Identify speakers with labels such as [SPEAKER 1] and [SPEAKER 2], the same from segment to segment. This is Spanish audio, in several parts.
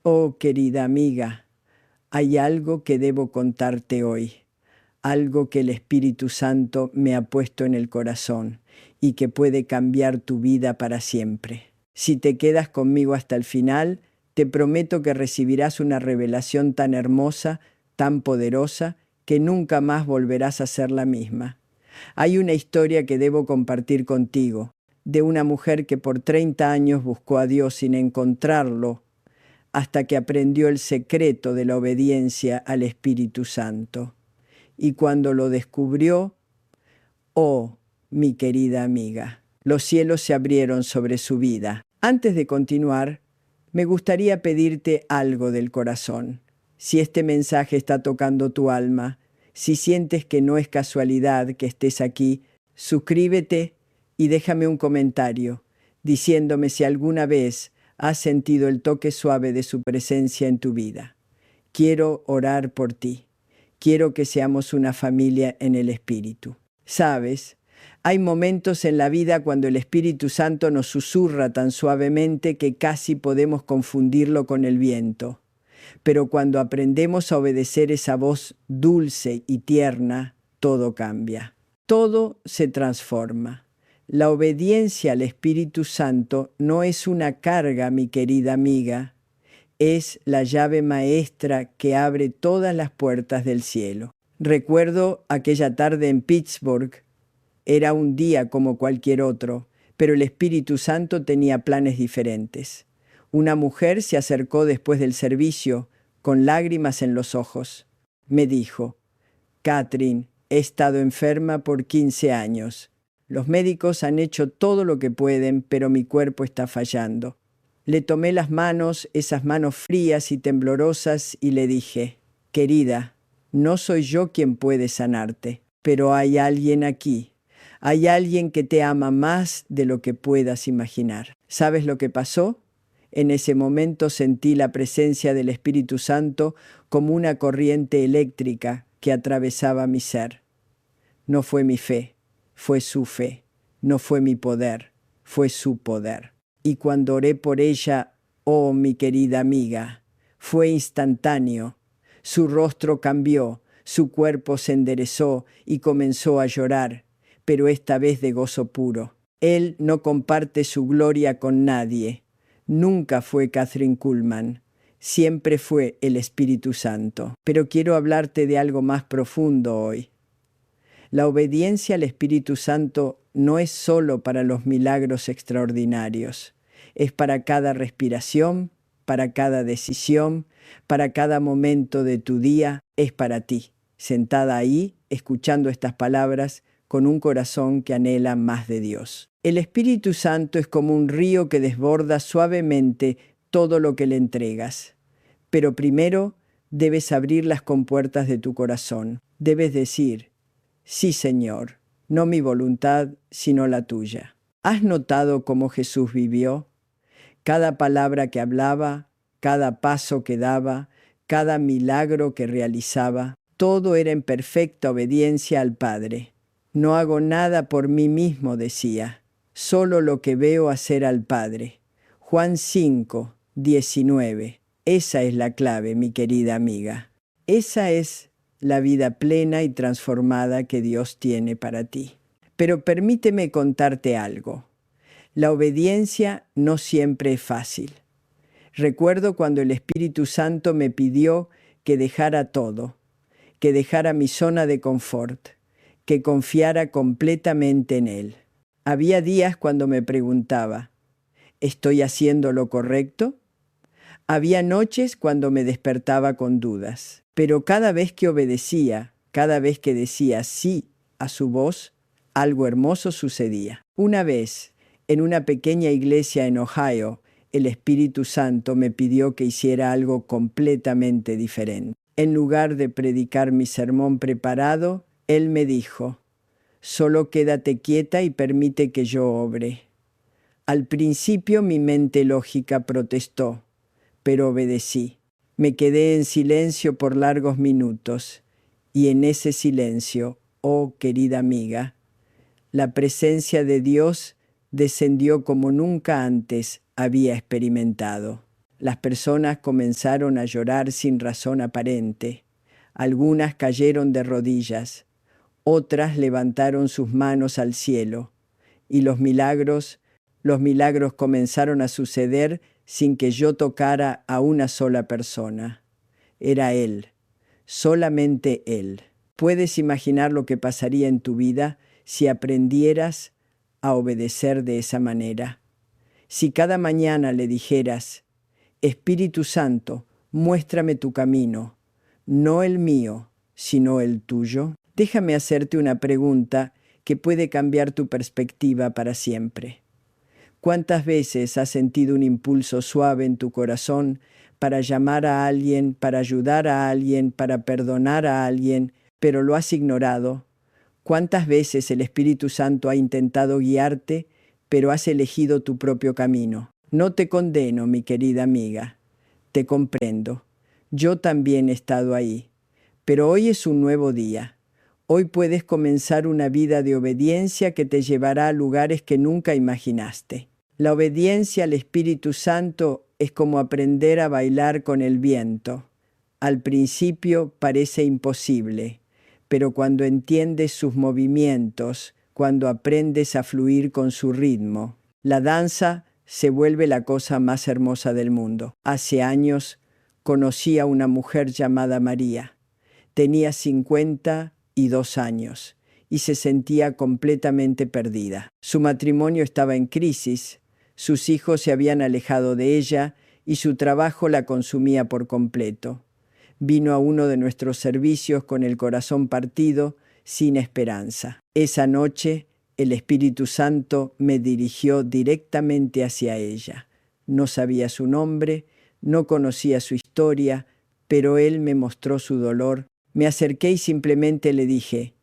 [SPEAKER 1] Oh, querida amiga, hay algo que debo contarte hoy, algo que el Espíritu Santo me ha puesto en el corazón y que puede cambiar tu vida para siempre. Si te quedas conmigo hasta el final, te prometo que recibirás una revelación tan hermosa, tan poderosa, que nunca más volverás a ser la misma. Hay una historia que debo compartir contigo, de una mujer que por 30 años buscó a Dios sin encontrarlo, hasta que aprendió el secreto de la obediencia al Espíritu Santo. Y cuando lo descubrió, oh, mi querida amiga, los cielos se abrieron sobre su vida. Antes de continuar, me gustaría pedirte algo del corazón. Si este mensaje está tocando tu alma, si sientes que no es casualidad que estés aquí, suscríbete y déjame un comentario diciéndome si alguna vez has sentido el toque suave de su presencia en tu vida. Quiero orar por ti. Quiero que seamos una familia en el Espíritu. ¿Sabes? Hay momentos en la vida cuando el Espíritu Santo nos susurra tan suavemente que casi podemos confundirlo con el viento. Pero cuando aprendemos a obedecer esa voz dulce y tierna, todo cambia. Todo se transforma. La obediencia al Espíritu Santo no es una carga, mi querida amiga, es la llave maestra que abre todas las puertas del cielo. Recuerdo aquella tarde en Pittsburgh. Era un día como cualquier otro, pero el Espíritu Santo tenía planes diferentes. Una mujer se acercó después del servicio, con lágrimas en los ojos. Me dijo: Catherine, he estado enferma por 15 años. Los médicos han hecho todo lo que pueden, pero mi cuerpo está fallando. Le tomé las manos, esas manos frías y temblorosas, y le dije: querida, no soy yo quien puede sanarte, pero hay alguien aquí. Hay alguien que te ama más de lo que puedas imaginar. ¿Sabes lo que pasó? En ese momento sentí la presencia del Espíritu Santo como una corriente eléctrica que atravesaba mi ser. No fue mi fe, fue su fe. No fue mi poder, fue su poder. Y cuando oré por ella, oh mi querida amiga, fue instantáneo. Su rostro cambió, su cuerpo se enderezó y comenzó a llorar, pero esta vez de gozo puro. Él no comparte su gloria con nadie. Nunca fue Kathryn Kuhlman, siempre fue el Espíritu Santo. Pero quiero hablarte de algo más profundo hoy. La obediencia al Espíritu Santo no es solo para los milagros extraordinarios, es para cada respiración, para cada decisión, para cada momento de tu día, es para ti, sentada ahí, escuchando estas palabras, con un corazón que anhela más de Dios. El Espíritu Santo es como un río que desborda suavemente todo lo que le entregas. Pero primero debes abrir las compuertas de tu corazón. Debes decir: sí, Señor, no mi voluntad, sino la tuya. ¿Has notado cómo Jesús vivió? Cada palabra que hablaba, cada paso que daba, cada milagro que realizaba, todo era en perfecta obediencia al Padre. No hago nada por mí mismo, decía, solo lo que veo hacer al Padre. Juan 5, 19. Esa es la clave, mi querida amiga. Esa es la vida plena y transformada que Dios tiene para ti. Pero permíteme contarte algo. La obediencia no siempre es fácil. Recuerdo cuando el Espíritu Santo me pidió que dejara todo, que dejara mi zona de confort, que confiara completamente en Él. Había días cuando me preguntaba: ¿estoy haciendo lo correcto? Había noches cuando me despertaba con dudas, pero cada vez que obedecía, cada vez que decía sí a su voz, algo hermoso sucedía. Una vez, en una pequeña iglesia en Ohio, el Espíritu Santo me pidió que hiciera algo completamente diferente. En lugar de predicar mi sermón preparado, Él me dijo: solo quédate quieta y permite que yo obre. Al principio mi mente lógica protestó, pero obedecí. Me quedé en silencio por largos minutos, y en ese silencio, oh querida amiga, la presencia de Dios descendió como nunca antes había experimentado. Las personas comenzaron a llorar sin razón aparente. Algunas cayeron de rodillas, otras levantaron sus manos al cielo, y los milagros comenzaron a suceder sin que yo tocara a una sola persona. Era Él, solamente Él. ¿Puedes imaginar lo que pasaría en tu vida si aprendieras a obedecer de esa manera? Si cada mañana le dijeras: Espíritu Santo, muéstrame tu camino, no el mío, sino el tuyo. Déjame hacerte una pregunta que puede cambiar tu perspectiva para siempre. ¿Cuántas veces has sentido un impulso suave en tu corazón para llamar a alguien, para ayudar a alguien, para perdonar a alguien, pero lo has ignorado? ¿Cuántas veces el Espíritu Santo ha intentado guiarte, pero has elegido tu propio camino? No te condeno, mi querida amiga. Te comprendo. Yo también he estado ahí. Pero hoy es un nuevo día. Hoy puedes comenzar una vida de obediencia que te llevará a lugares que nunca imaginaste. La obediencia al Espíritu Santo es como aprender a bailar con el viento. Al principio parece imposible, pero cuando entiendes sus movimientos, cuando aprendes a fluir con su ritmo, la danza se vuelve la cosa más hermosa del mundo. Hace años conocí a una mujer llamada María. Tenía 52 años y se sentía completamente perdida. Su matrimonio estaba en crisis, sus hijos se habían alejado de ella y su trabajo la consumía por completo. Vino a uno de nuestros servicios con el corazón partido, sin esperanza. Esa noche, el Espíritu Santo me dirigió directamente hacia ella. No sabía su nombre, no conocía su historia, pero Él me mostró su dolor. Me acerqué y simplemente le dije: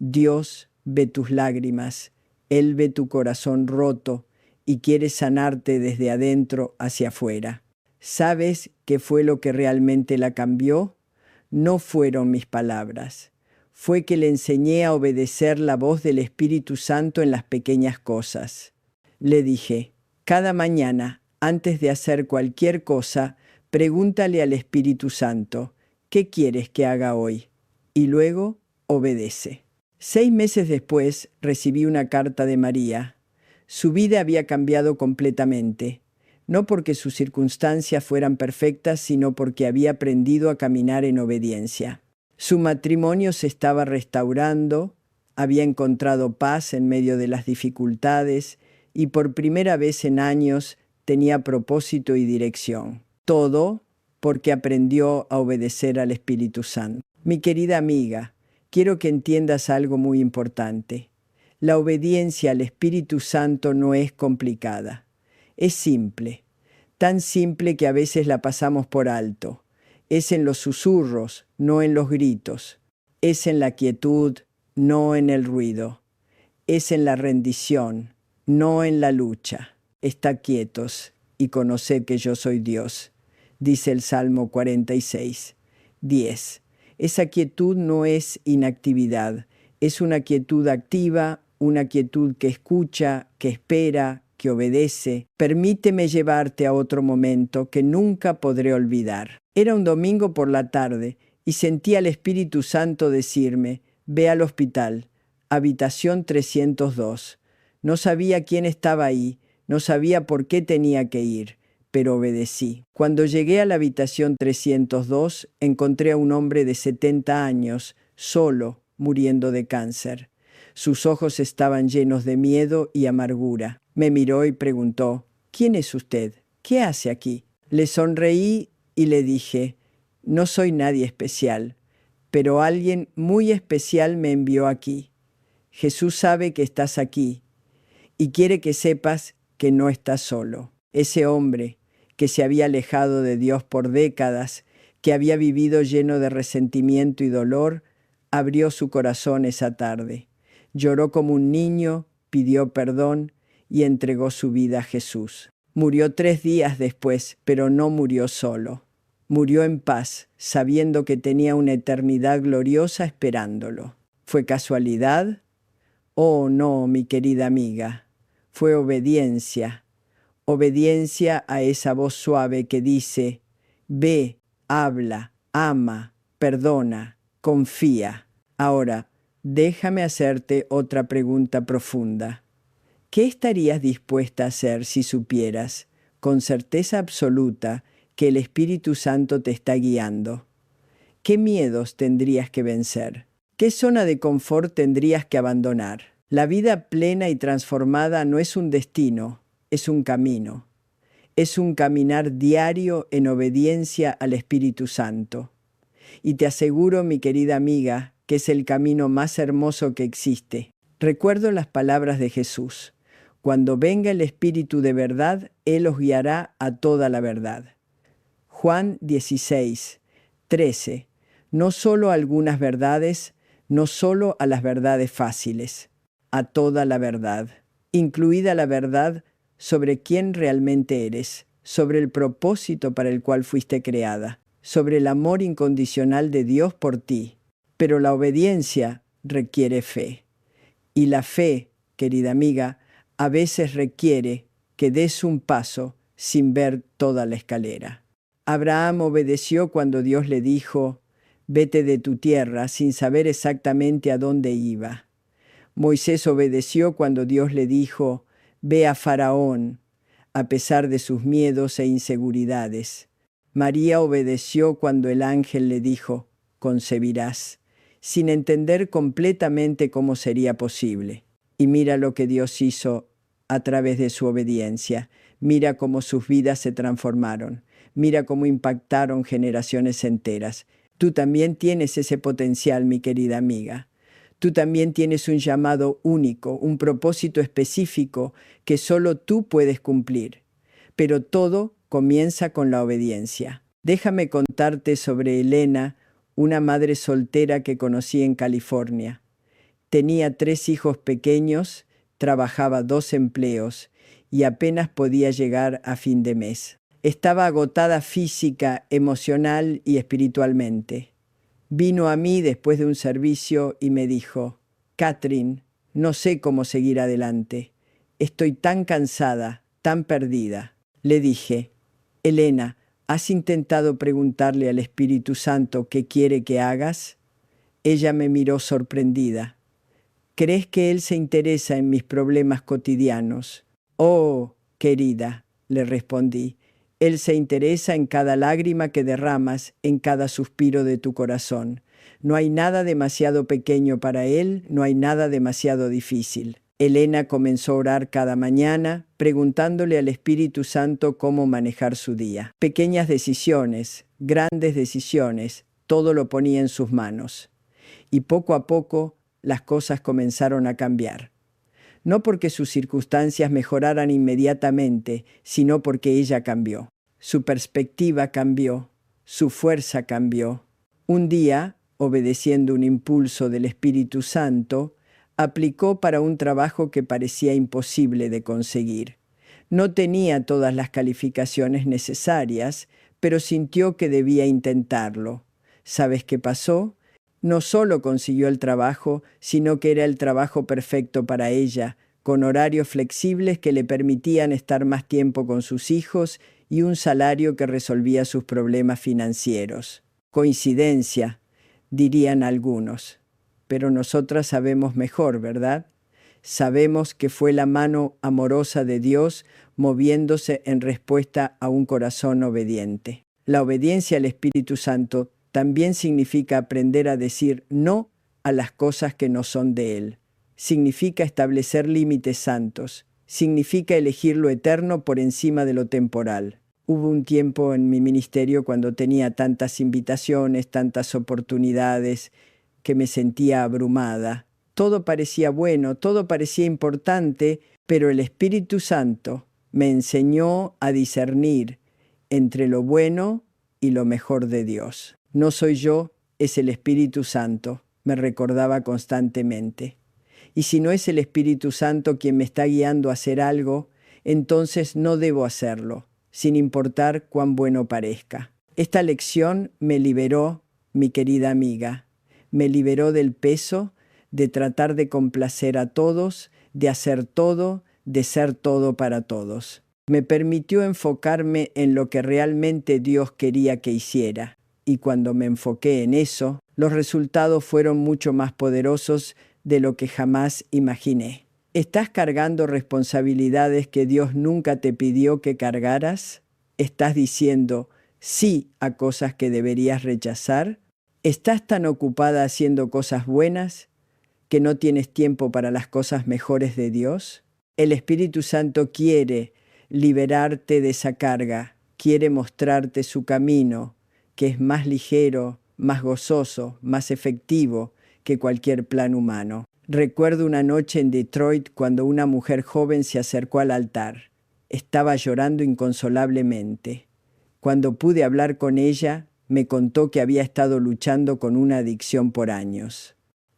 [SPEAKER 1] Dios ve tus lágrimas, Él ve tu corazón roto y quiere sanarte desde adentro hacia afuera. ¿Sabes qué fue lo que realmente la cambió? No fueron mis palabras. Fue que le enseñé a obedecer la voz del Espíritu Santo en las pequeñas cosas. Le dije: cada mañana, antes de hacer cualquier cosa, pregúntale al Espíritu Santo: ¿qué quieres que haga hoy? Y luego obedece. 6 meses después recibí una carta de María. Su vida había cambiado completamente, no porque sus circunstancias fueran perfectas, sino porque había aprendido a caminar en obediencia. Su matrimonio se estaba restaurando, había encontrado paz en medio de las dificultades y por primera vez en años tenía propósito y dirección. Todo porque aprendió a obedecer al Espíritu Santo. Mi querida amiga, quiero que entiendas algo muy importante. La obediencia al Espíritu Santo no es complicada. Es simple, tan simple que a veces la pasamos por alto. Es en los susurros, no en los gritos. Es en la quietud, no en el ruido. Es en la rendición, no en la lucha. Estad quietos y conoced que yo soy Dios, dice el Salmo 46, 10. Esa quietud no es inactividad, es una quietud activa, una quietud que escucha, que espera, que obedece. Permíteme llevarte a otro momento que nunca podré olvidar. Era un domingo por la tarde y sentí al Espíritu Santo decirme: ve al hospital, habitación 302. No sabía quién estaba ahí, no sabía por qué tenía que ir, pero obedecí. Cuando llegué a la habitación 302, encontré a un hombre de 70 años, solo, muriendo de cáncer. Sus ojos estaban llenos de miedo y amargura. Me miró y preguntó: ¿quién es usted? ¿Qué hace aquí? Le sonreí y le dije: no soy nadie especial, pero alguien muy especial me envió aquí. Jesús sabe que estás aquí y quiere que sepas que no estás solo. Ese hombre que se había alejado de Dios por décadas, que había vivido lleno de resentimiento y dolor, abrió su corazón esa tarde. Lloró como un niño, pidió perdón y entregó su vida a Jesús. Murió 3 días después, pero no murió solo. Murió en paz, sabiendo que tenía una eternidad gloriosa esperándolo. ¿Fue casualidad? Oh, no, mi querida amiga. Fue obediencia. obediencia a esa voz suave que dice: ve, habla, ama, perdona, confía. Ahora, déjame hacerte otra pregunta profunda. ¿Qué estarías dispuesta a hacer si supieras, con certeza absoluta, que el Espíritu Santo te está guiando? ¿Qué miedos tendrías que vencer? ¿Qué zona de confort tendrías que abandonar? La vida plena y transformada no es un destino, es un camino. Es un caminar diario en obediencia al Espíritu Santo. Y te aseguro, mi querida amiga, que es el camino más hermoso que existe. Recuerdo las palabras de Jesús: cuando venga el Espíritu de verdad, Él os guiará a toda la verdad. Juan 16, 13. No solo a algunas verdades, no solo a las verdades fáciles, a toda la verdad, incluida la verdad sobre quién realmente eres, sobre el propósito para el cual fuiste creada, sobre el amor incondicional de Dios por ti. Pero la obediencia requiere fe. Y la fe, querida amiga, a veces requiere que des un paso sin ver toda la escalera. Abraham obedeció cuando Dios le dijo: vete de tu tierra, sin saber exactamente a dónde iba. Moisés obedeció cuando Dios le dijo: ve a Faraón, a pesar de sus miedos e inseguridades. María obedeció cuando el ángel le dijo: concebirás, sin entender completamente cómo sería posible. Y mira lo que Dios hizo a través de su obediencia. Mira cómo sus vidas se transformaron. Mira cómo impactaron generaciones enteras. Tú también tienes ese potencial, mi querida amiga. Tú también tienes un llamado único, un propósito específico que solo tú puedes cumplir. Pero todo comienza con la obediencia. Déjame contarte sobre Elena, una madre soltera que conocí en California. Tenía 3 hijos pequeños, trabajaba 2 empleos y apenas podía llegar a fin de mes. Estaba agotada física, emocional y espiritualmente. Vino a mí después de un servicio y me dijo: Catherine, no sé cómo seguir adelante. Estoy tan cansada, tan perdida. Le dije: Elena, ¿has intentado preguntarle al Espíritu Santo qué quiere que hagas? Ella me miró sorprendida. ¿Crees que Él se interesa en mis problemas cotidianos? Oh, querida, le respondí, Él se interesa en cada lágrima que derramas, en cada suspiro de tu corazón. No hay nada demasiado pequeño para Él, no hay nada demasiado difícil. Elena comenzó a orar cada mañana, preguntándole al Espíritu Santo cómo manejar su día. Pequeñas decisiones, grandes decisiones, todo lo ponía en sus manos. Y poco a poco las cosas comenzaron a cambiar. No porque sus circunstancias mejoraran inmediatamente, sino porque ella cambió. Su perspectiva cambió, su fuerza cambió. Un día, obedeciendo un impulso del Espíritu Santo, aplicó para un trabajo que parecía imposible de conseguir. No tenía todas las calificaciones necesarias, pero sintió que debía intentarlo. ¿Sabes qué pasó? No solo consiguió el trabajo, sino que era el trabajo perfecto para ella, con horarios flexibles que le permitían estar más tiempo con sus hijos y un salario que resolvía sus problemas financieros. Coincidencia, dirían algunos. Pero nosotras sabemos mejor, ¿verdad? Sabemos que fue la mano amorosa de Dios moviéndose en respuesta a un corazón obediente. La obediencia al Espíritu Santo también significa aprender a decir no a las cosas que no son de Él. Significa establecer límites santos. Significa elegir lo eterno por encima de lo temporal. Hubo un tiempo en mi ministerio cuando tenía tantas invitaciones, tantas oportunidades, que me sentía abrumada. Todo parecía bueno, todo parecía importante, pero el Espíritu Santo me enseñó a discernir entre lo bueno y lo mejor de Dios. No soy yo, es el Espíritu Santo, me recordaba constantemente. Y si no es el Espíritu Santo quien me está guiando a hacer algo, entonces no debo hacerlo, sin importar cuán bueno parezca. Esta lección me liberó, mi querida amiga. Me liberó del peso de tratar de complacer a todos, de hacer todo, de ser todo para todos. Me permitió enfocarme en lo que realmente Dios quería que hiciera. Y cuando me enfoqué en eso, los resultados fueron mucho más poderosos de lo que jamás imaginé. ¿Estás cargando responsabilidades que Dios nunca te pidió que cargaras? ¿Estás diciendo sí a cosas que deberías rechazar? ¿Estás tan ocupada haciendo cosas buenas que no tienes tiempo para las cosas mejores de Dios? El Espíritu Santo quiere liberarte de esa carga, quiere mostrarte su camino, que es más ligero, más gozoso, más efectivo que cualquier plan humano. Recuerdo una noche en Detroit cuando una mujer joven se acercó al altar. Estaba llorando inconsolablemente. Cuando pude hablar con ella, me contó que había estado luchando con una adicción por años.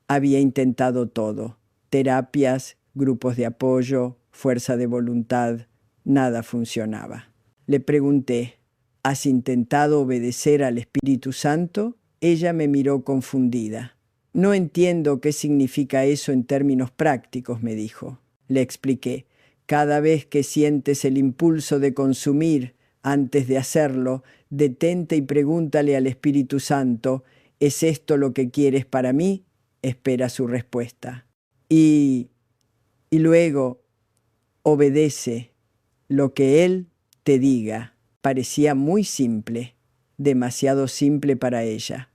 [SPEAKER 1] Había intentado todo: terapias, grupos de apoyo, fuerza de voluntad. Nada funcionaba. Le pregunté: ¿has intentado obedecer al Espíritu Santo? Ella me miró confundida. No entiendo qué significa eso en términos prácticos, me dijo. Le expliqué: cada vez que sientes el impulso de consumir, antes de hacerlo, detente y pregúntale al Espíritu Santo: ¿es esto lo que quieres para mí? Espera su respuesta. Y luego obedece lo que Él te diga. Parecía muy simple, demasiado simple para ella,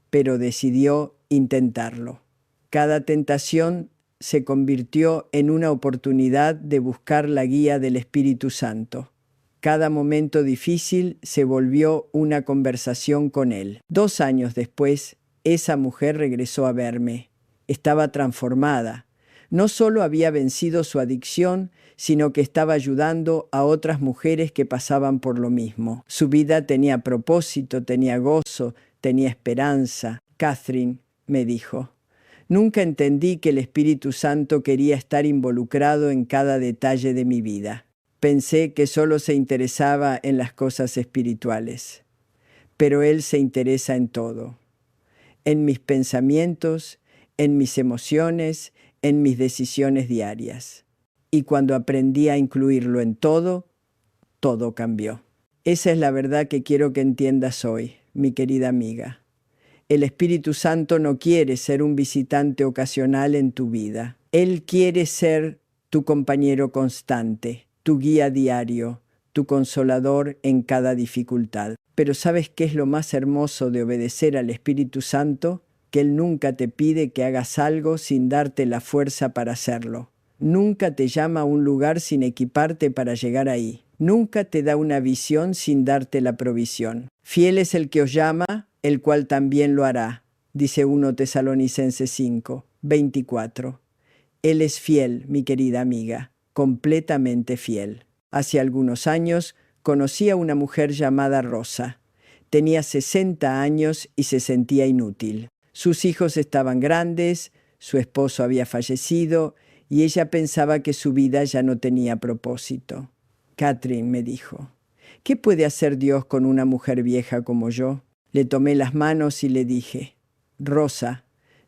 [SPEAKER 1] pero decidió intentarlo. Cada tentación se convirtió en una oportunidad de buscar la guía del Espíritu Santo. Cada momento difícil se volvió una conversación con Él. 2 años después, esa mujer regresó a verme. Estaba transformada. No solo había vencido su adicción, sino que estaba ayudando a otras mujeres que pasaban por lo mismo. Su vida tenía propósito, tenía gozo, tenía esperanza. Catherine, me dijo, nunca entendí que el Espíritu Santo quería estar involucrado en cada detalle de mi vida. Pensé que solo se interesaba en las cosas espirituales, pero Él se interesa en todo, en mis pensamientos, en mis emociones, en mis decisiones diarias. Y cuando aprendí a incluirlo en todo, todo cambió. Esa es la verdad que quiero que entiendas hoy, mi querida amiga. El Espíritu Santo no quiere ser un visitante ocasional en tu vida. Él quiere ser tu compañero constante, tu guía diario, tu consolador en cada dificultad. Pero ¿sabes qué es lo más hermoso de obedecer al Espíritu Santo? Que Él nunca te pide que hagas algo sin darte la fuerza para hacerlo. Nunca te llama a un lugar sin equiparte para llegar ahí. Nunca te da una visión sin darte la provisión. Fiel es el que os llama, el cual también lo hará, dice 1 Tesalonicenses 5, 24. Él es fiel, mi querida amiga, completamente fiel. Hace algunos años conocí a una mujer llamada Rosa. Tenía 60 años y se sentía inútil. Sus hijos estaban grandes, su esposo había fallecido y ella pensaba que su vida ya no tenía propósito. Catherine, me dijo, ¿qué puede hacer Dios con una mujer vieja como yo? Le tomé las manos y le dije, Rosa,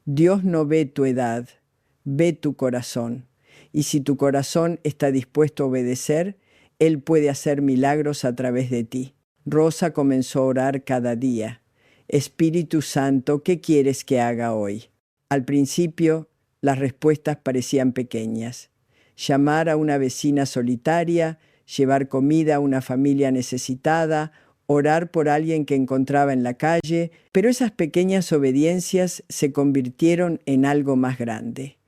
[SPEAKER 1] Dios no ve tu edad, ve tu corazón. Y si tu corazón está dispuesto a obedecer, Él puede hacer milagros a través de ti. Rosa comenzó a orar cada día. Espíritu Santo, ¿qué quieres que haga hoy? Al principio, las respuestas parecían pequeñas. Llamar a una vecina solitaria, llevar comida a una familia necesitada, orar por alguien que encontraba en la calle, pero esas pequeñas obediencias se convirtieron en algo más grande.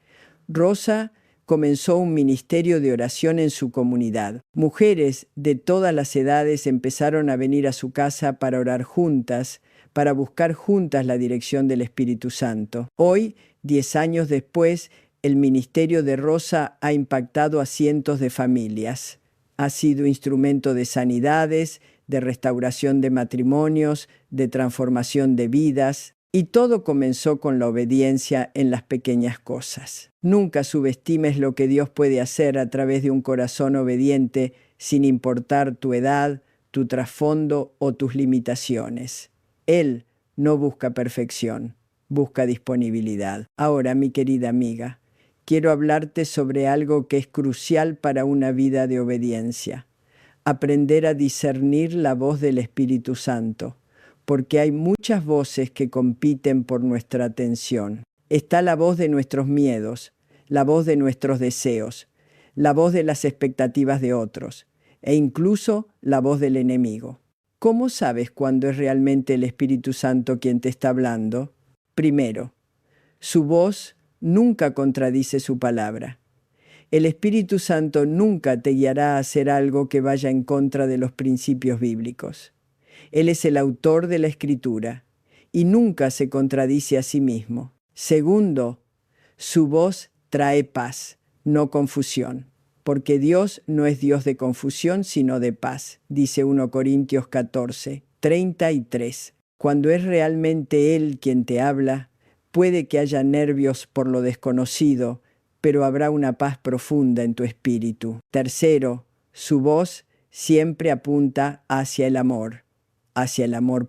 [SPEAKER 1] Rosa comenzó un ministerio de oración en su comunidad. Mujeres de todas las edades empezaron a venir a su casa para orar juntas, para buscar juntas la dirección del Espíritu Santo. Hoy, 10 años después, el ministerio de Rosa ha impactado a cientos de familias. Ha sido instrumento de sanidades, de restauración de matrimonios, de transformación de vidas, y todo comenzó con la obediencia en las pequeñas cosas. Nunca subestimes lo que Dios puede hacer a través de un corazón obediente, sin importar tu edad, tu trasfondo o tus limitaciones. Él no busca perfección, busca disponibilidad. Ahora, mi querida amiga, quiero hablarte sobre algo que es crucial para una vida de obediencia. aprender a discernir la voz del Espíritu Santo, porque hay muchas voces que compiten por nuestra atención. Está la voz de nuestros miedos, la voz de nuestros deseos, la voz de las expectativas de otros, e incluso la voz del enemigo. ¿Cómo sabes cuándo es realmente el Espíritu Santo quien te está hablando? Primero, su voz nunca contradice su palabra. El Espíritu Santo nunca te guiará a hacer algo que vaya en contra de los principios bíblicos. Él es el autor de la Escritura y nunca se contradice a sí mismo. Segundo, su voz trae paz, no confusión, porque Dios no es Dios de confusión, sino de paz, dice 1 Corintios 14, 33. Cuando es realmente Él quien te habla, puede que haya nervios por lo desconocido, pero habrá una paz profunda en tu espíritu. Tercero, su voz siempre apunta hacia el amor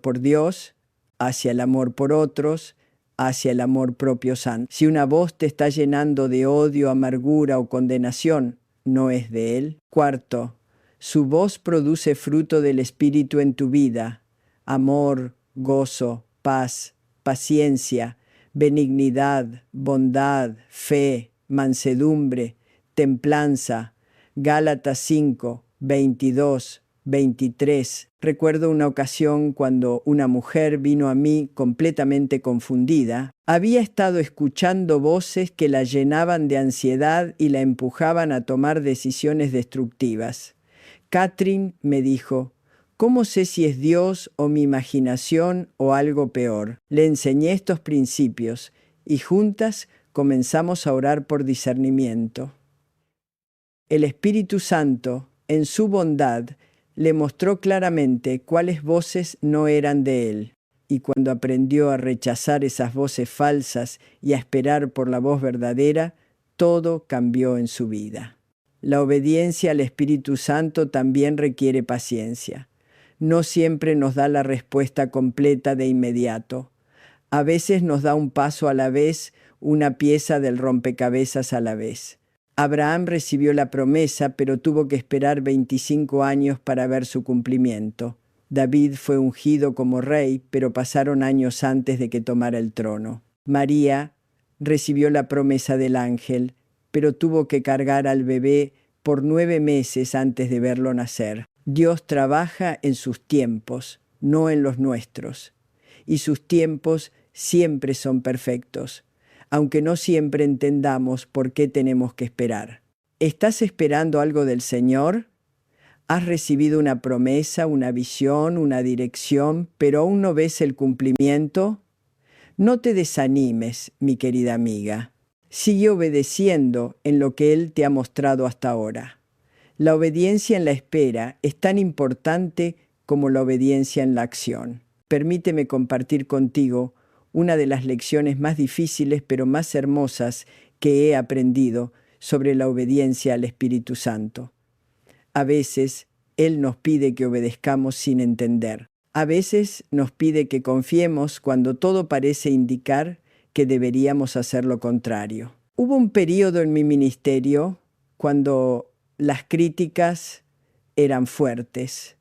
[SPEAKER 1] por Dios, hacia el amor por otros, hacia el amor propio santo. Si una voz te está llenando de odio, amargura o condenación, no es de Él. Cuarto, su voz produce fruto del Espíritu en tu vida: amor, gozo, paz, paciencia, benignidad, bondad, fe, mansedumbre, templanza. Gálatas 5, 22, 23. Recuerdo una ocasión cuando una mujer vino a mí completamente confundida. Había estado escuchando voces que la llenaban de ansiedad y la empujaban a tomar decisiones destructivas. Catherine me dijo: ¿cómo sé si es Dios o mi imaginación o algo peor? Le enseñé estos principios y juntas comenzamos a orar por discernimiento. El Espíritu Santo, en su bondad, le mostró claramente cuáles voces no eran de Él, y cuando aprendió a rechazar esas voces falsas y a esperar por la voz verdadera, todo cambió en su vida. La obediencia al Espíritu Santo también requiere paciencia. No siempre nos da la respuesta completa de inmediato. A veces nos da un paso a la vez, una pieza del rompecabezas a la vez. Abraham recibió la promesa, pero tuvo que esperar 25 años para ver su cumplimiento. David fue ungido como rey, pero pasaron años antes de que tomara el trono. María recibió la promesa del ángel, pero tuvo que cargar al bebé por 9 meses antes de verlo nacer. Dios trabaja en sus tiempos, no en los nuestros, y sus tiempos siempre son perfectos, aunque no siempre entendamos por qué tenemos que esperar. ¿Estás esperando algo del Señor? ¿Has recibido una promesa, una visión, una dirección, pero aún no ves el cumplimiento? No te desanimes, mi querida amiga. Sigue obedeciendo en lo que Él te ha mostrado hasta ahora. La obediencia en la espera es tan importante como la obediencia en la acción. Permíteme compartir contigo una de las lecciones más difíciles pero más hermosas que he aprendido sobre la obediencia al Espíritu Santo. A veces Él nos pide que obedezcamos sin entender. A veces nos pide que confiemos cuando todo parece indicar que deberíamos hacer lo contrario. Hubo un periodo en mi ministerio cuando las críticas eran fuertes,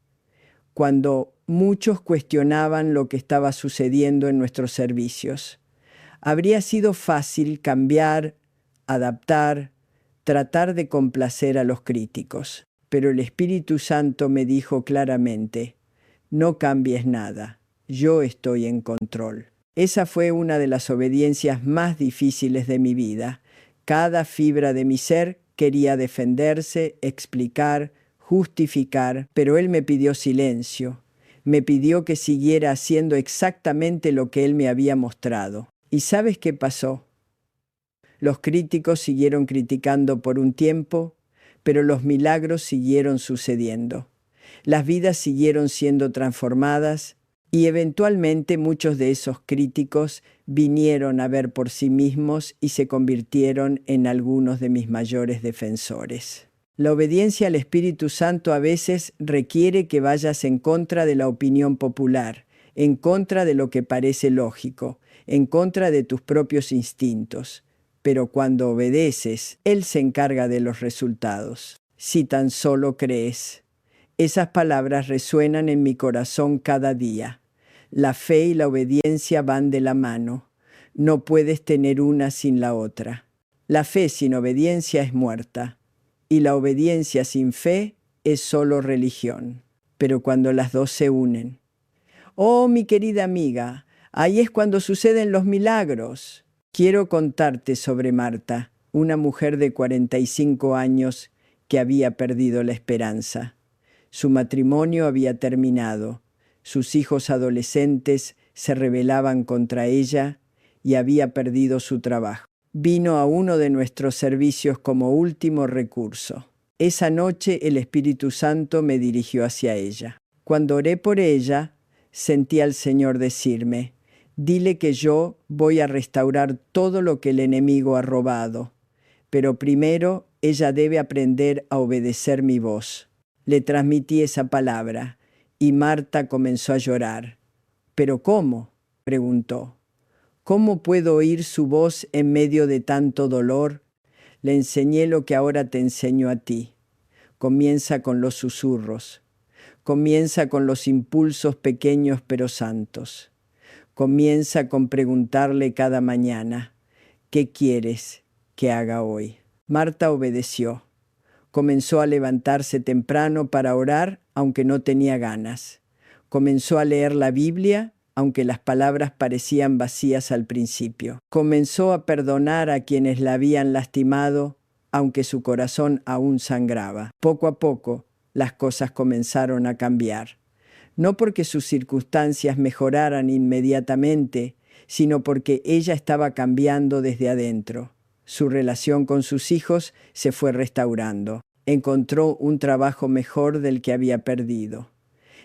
[SPEAKER 1] cuando muchos cuestionaban lo que estaba sucediendo en nuestros servicios. Habría sido fácil cambiar, adaptar, tratar de complacer a los críticos, pero el Espíritu Santo me dijo claramente: no cambies nada, yo estoy en control. Esa fue una de las obediencias más difíciles de mi vida. Cada fibra de mi ser quería defenderse, explicar, justificar, pero Él me pidió silencio. Me pidió que siguiera haciendo exactamente lo que Él me había mostrado. ¿Y sabes qué pasó? Los críticos siguieron criticando por un tiempo, pero los milagros siguieron sucediendo. Las vidas siguieron siendo transformadas y eventualmente muchos de esos críticos vinieron a ver por sí mismos y se convirtieron en algunos de mis mayores defensores. La obediencia al Espíritu Santo a veces requiere que vayas en contra de la opinión popular, en contra de lo que parece lógico, en contra de tus propios instintos. Pero cuando obedeces, Él se encarga de los resultados. Si tan solo crees. Esas palabras resuenan en mi corazón cada día. La fe y la obediencia van de la mano. No puedes tener una sin la otra. La fe sin obediencia es muerta, y la obediencia sin fe es solo religión. Pero cuando las dos se unen. Oh, mi querida amiga, ahí es cuando suceden los milagros. Quiero contarte sobre Marta, una mujer de 45 años que había perdido la esperanza. Su matrimonio había terminado. Sus hijos adolescentes se rebelaban contra ella y había perdido su trabajo. Vino a uno de nuestros servicios como último recurso. Esa noche el Espíritu Santo me dirigió hacia ella. Cuando oré por ella, sentí al Señor decirme: dile que yo voy a restaurar todo lo que el enemigo ha robado, pero primero ella debe aprender a obedecer mi voz. Le transmití esa palabra y Marta comenzó a llorar. ¿Pero cómo?, preguntó. ¿Cómo puedo oír su voz en medio de tanto dolor? Le enseñé lo que ahora te enseño a ti. Comienza con los susurros. Comienza con los impulsos pequeños pero santos. Comienza con preguntarle cada mañana: ¿qué quieres que haga hoy? Marta obedeció. Comenzó a levantarse temprano para orar, aunque no tenía ganas. Comenzó a leer la Biblia, aunque las palabras parecían vacías al principio. Comenzó a perdonar a quienes la habían lastimado, aunque su corazón aún sangraba. Poco a poco, las cosas comenzaron a cambiar. No porque sus circunstancias mejoraran inmediatamente, sino porque ella estaba cambiando desde adentro. Su relación con sus hijos se fue restaurando. Encontró un trabajo mejor del que había perdido.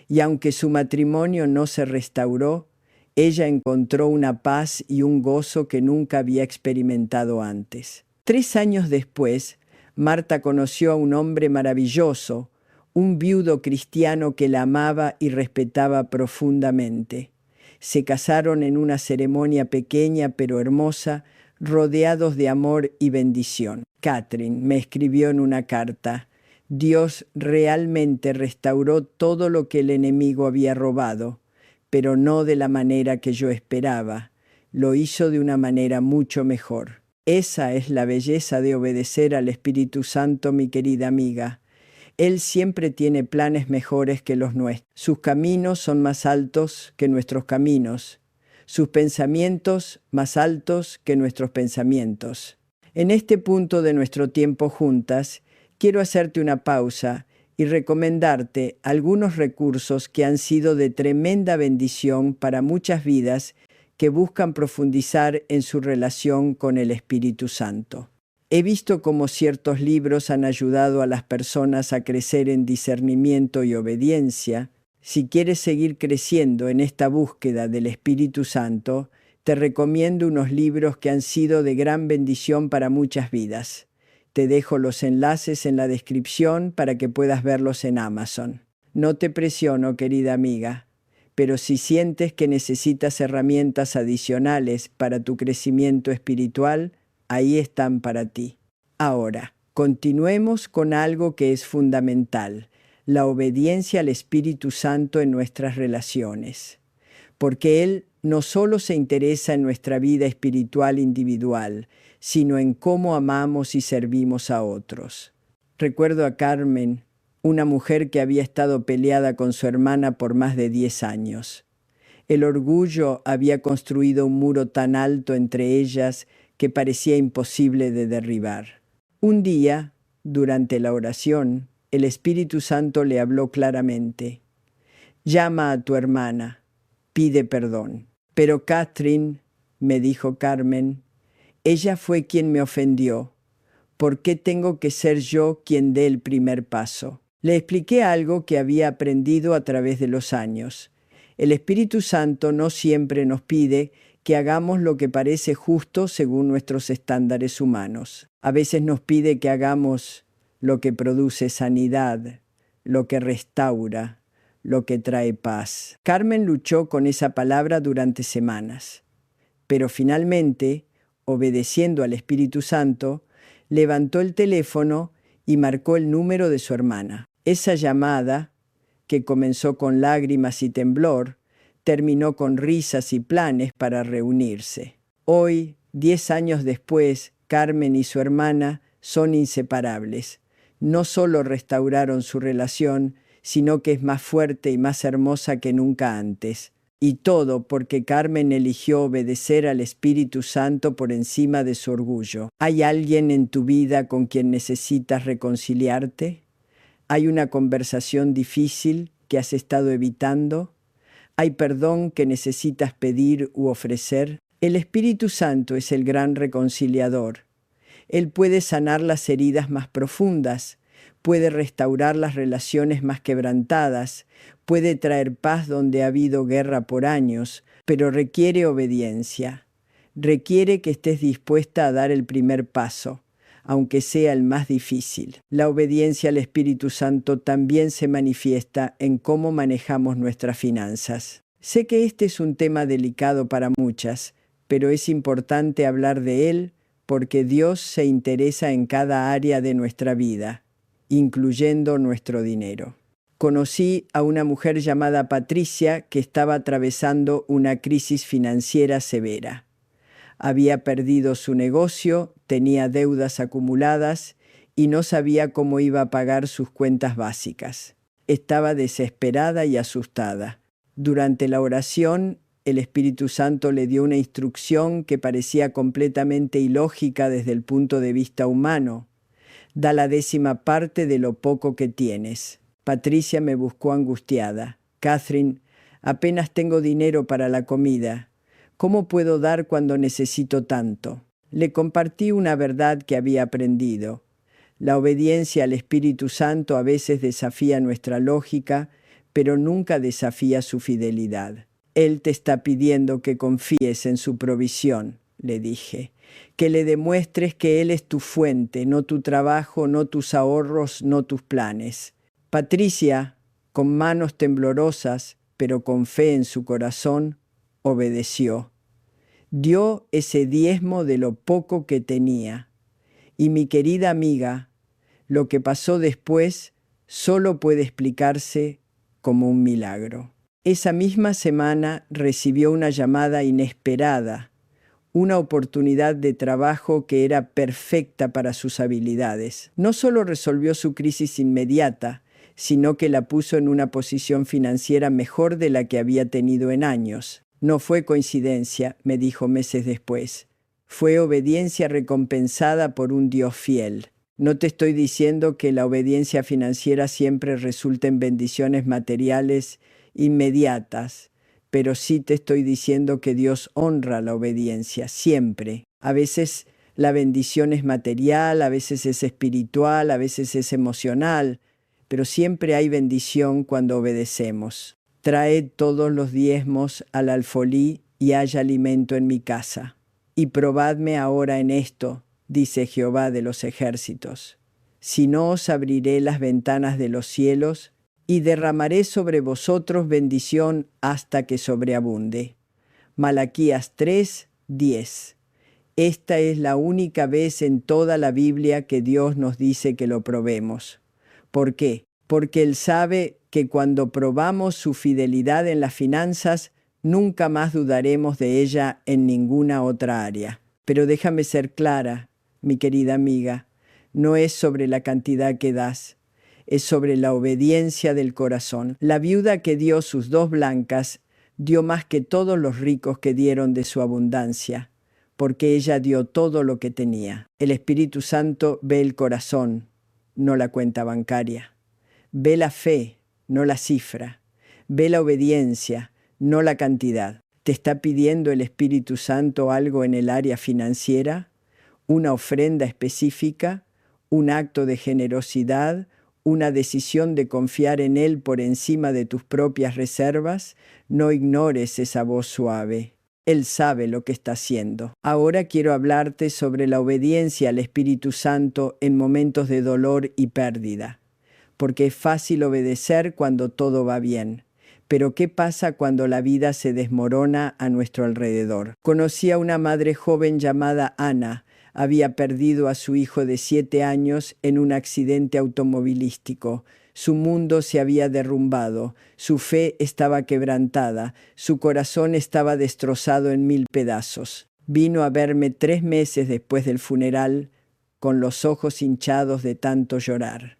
[SPEAKER 1] Y aunque su matrimonio no se restauró, ella encontró una paz y un gozo que nunca había experimentado antes. 3 años después, Marta conoció a un hombre maravilloso, un viudo cristiano que la amaba y respetaba profundamente. Se casaron en una ceremonia pequeña pero hermosa, rodeados de amor y bendición. Catherine me escribió en una carta: Dios realmente restauró todo lo que el enemigo había robado, pero no de la manera que yo esperaba. Lo hizo de una manera mucho mejor. Esa es la belleza de obedecer al Espíritu Santo, mi querida amiga. Él siempre tiene planes mejores que los nuestros. Sus caminos son más altos que nuestros caminos. Sus pensamientos más altos que nuestros pensamientos. En este punto de nuestro tiempo juntas, quiero hacerte una pausa y recomendarte algunos recursos que han sido de tremenda bendición para muchas vidas que buscan profundizar en su relación con el Espíritu Santo. He visto cómo ciertos libros han ayudado a las personas a crecer en discernimiento y obediencia. Si quieres seguir creciendo en esta búsqueda del Espíritu Santo, te recomiendo unos libros que han sido de gran bendición para muchas vidas. Te dejo los enlaces en la descripción para que puedas verlos en Amazon. No te presiono, querida amiga, pero si sientes que necesitas herramientas adicionales para tu crecimiento espiritual, ahí están para ti. Ahora, continuemos con algo que es fundamental: la obediencia al Espíritu Santo en nuestras relaciones. Porque Él no solo se interesa en nuestra vida espiritual individual, sino en cómo amamos y servimos a otros. Recuerdo a Carmen, una mujer que había estado peleada con su hermana por más de 10 años. El orgullo había construido un muro tan alto entre ellas que parecía imposible de derribar. Un día, durante la oración, el Espíritu Santo le habló claramente: llama a tu hermana, pide perdón. Pero Catherine, me dijo Carmen, ella fue quien me ofendió. ¿Por qué tengo que ser yo quien dé el primer paso? Le expliqué algo que había aprendido a través de los años. El Espíritu Santo no siempre nos pide que hagamos lo que parece justo según nuestros estándares humanos. A veces nos pide que hagamos lo que produce sanidad, lo que restaura, lo que trae paz. Carmen luchó con esa palabra durante semanas, pero finalmente, obedeciendo al Espíritu Santo, levantó el teléfono y marcó el número de su hermana. Esa llamada que comenzó con lágrimas y temblor, terminó con risas y planes para reunirse. Hoy, 10 años después, Carmen y su hermana son inseparables. No solo restauraron su relación, sino que es más fuerte y más hermosa que nunca antes. Y todo porque Carmen eligió obedecer al Espíritu Santo por encima de su orgullo. ¿Hay alguien en tu vida con quien necesitas reconciliarte? ¿Hay una conversación difícil que has estado evitando? ¿Hay perdón que necesitas pedir u ofrecer? El Espíritu Santo es el gran reconciliador. Él puede sanar las heridas más profundas, puede restaurar las relaciones más quebrantadas, puede traer paz donde ha habido guerra por años, pero requiere obediencia. Requiere que estés dispuesta a dar el primer paso, aunque sea el más difícil. La obediencia al Espíritu Santo también se manifiesta en cómo manejamos nuestras finanzas. Sé que este es un tema delicado para muchas, pero es importante hablar de él porque Dios se interesa en cada área de nuestra vida, incluyendo nuestro dinero. Conocí a una mujer llamada Patricia que estaba atravesando una crisis financiera severa. Había perdido su negocio, tenía deudas acumuladas y no sabía cómo iba a pagar sus cuentas básicas. Estaba desesperada y asustada. Durante la oración, el Espíritu Santo le dio una instrucción que parecía completamente ilógica desde el punto de vista humano. Da la 10ª parte de lo poco que tienes. Patricia me buscó angustiada. Catherine, apenas tengo dinero para la comida. ¿Cómo puedo dar cuando necesito tanto? Le compartí una verdad que había aprendido. La obediencia al Espíritu Santo a veces desafía nuestra lógica, pero nunca desafía su fidelidad. Él te está pidiendo que confíes en su provisión, le dije, que le demuestres que Él es tu fuente, no tu trabajo, no tus ahorros, no tus planes. Patricia, con manos temblorosas, pero con fe en su corazón, obedeció. Dio ese diezmo de lo poco que tenía. Y mi querida amiga, lo que pasó después solo puede explicarse como un milagro. Esa misma semana recibió una llamada inesperada, una oportunidad de trabajo que era perfecta para sus habilidades. No solo resolvió su crisis inmediata, sino que la puso en una posición financiera mejor de la que había tenido en años. No fue coincidencia, me dijo meses después. Fue obediencia recompensada por un Dios fiel. No te estoy diciendo que la obediencia financiera siempre resulte en bendiciones materiales inmediatas, pero sí te estoy diciendo que Dios honra la obediencia, siempre. A veces la bendición es material, a veces es espiritual, a veces es emocional, pero siempre hay bendición cuando obedecemos. Traed todos los diezmos al alfolí y haya alimento en mi casa. Y probadme ahora en esto, dice Jehová de los ejércitos. Si no os abriré las ventanas de los cielos, y derramaré sobre vosotros bendición hasta que sobreabunde. Malaquías 3:10. Esta es la única vez en toda la Biblia que Dios nos dice que lo probemos. ¿Por qué? Porque Él sabe que cuando probamos su fidelidad en las finanzas, nunca más dudaremos de ella en ninguna otra área. Pero déjame ser clara, mi querida amiga, no es sobre la cantidad que das, es sobre la obediencia del corazón. La viuda que dio sus 2 blancas dio más que todos los ricos que dieron de su abundancia, porque ella dio todo lo que tenía. El Espíritu Santo ve el corazón, no la cuenta bancaria. Ve la fe, no la cifra. Ve la obediencia, no la cantidad. ¿Te está pidiendo el Espíritu Santo algo en el área financiera? ¿Una ofrenda específica? ¿Un acto de generosidad? ¿Una decisión de confiar en Él por encima de tus propias reservas? No ignores esa voz suave. Él sabe lo que está haciendo. Ahora quiero hablarte sobre la obediencia al Espíritu Santo en momentos de dolor y pérdida. Porque es fácil obedecer cuando todo va bien. Pero ¿qué pasa cuando la vida se desmorona a nuestro alrededor? Conocí a una madre joven llamada Ana. Había perdido a su hijo de 7 años en un accidente automovilístico. Su mundo se había derrumbado, su fe estaba quebrantada, su corazón estaba destrozado en 1000 pedazos. Vino a verme 3 meses después del funeral, con los ojos hinchados de tanto llorar.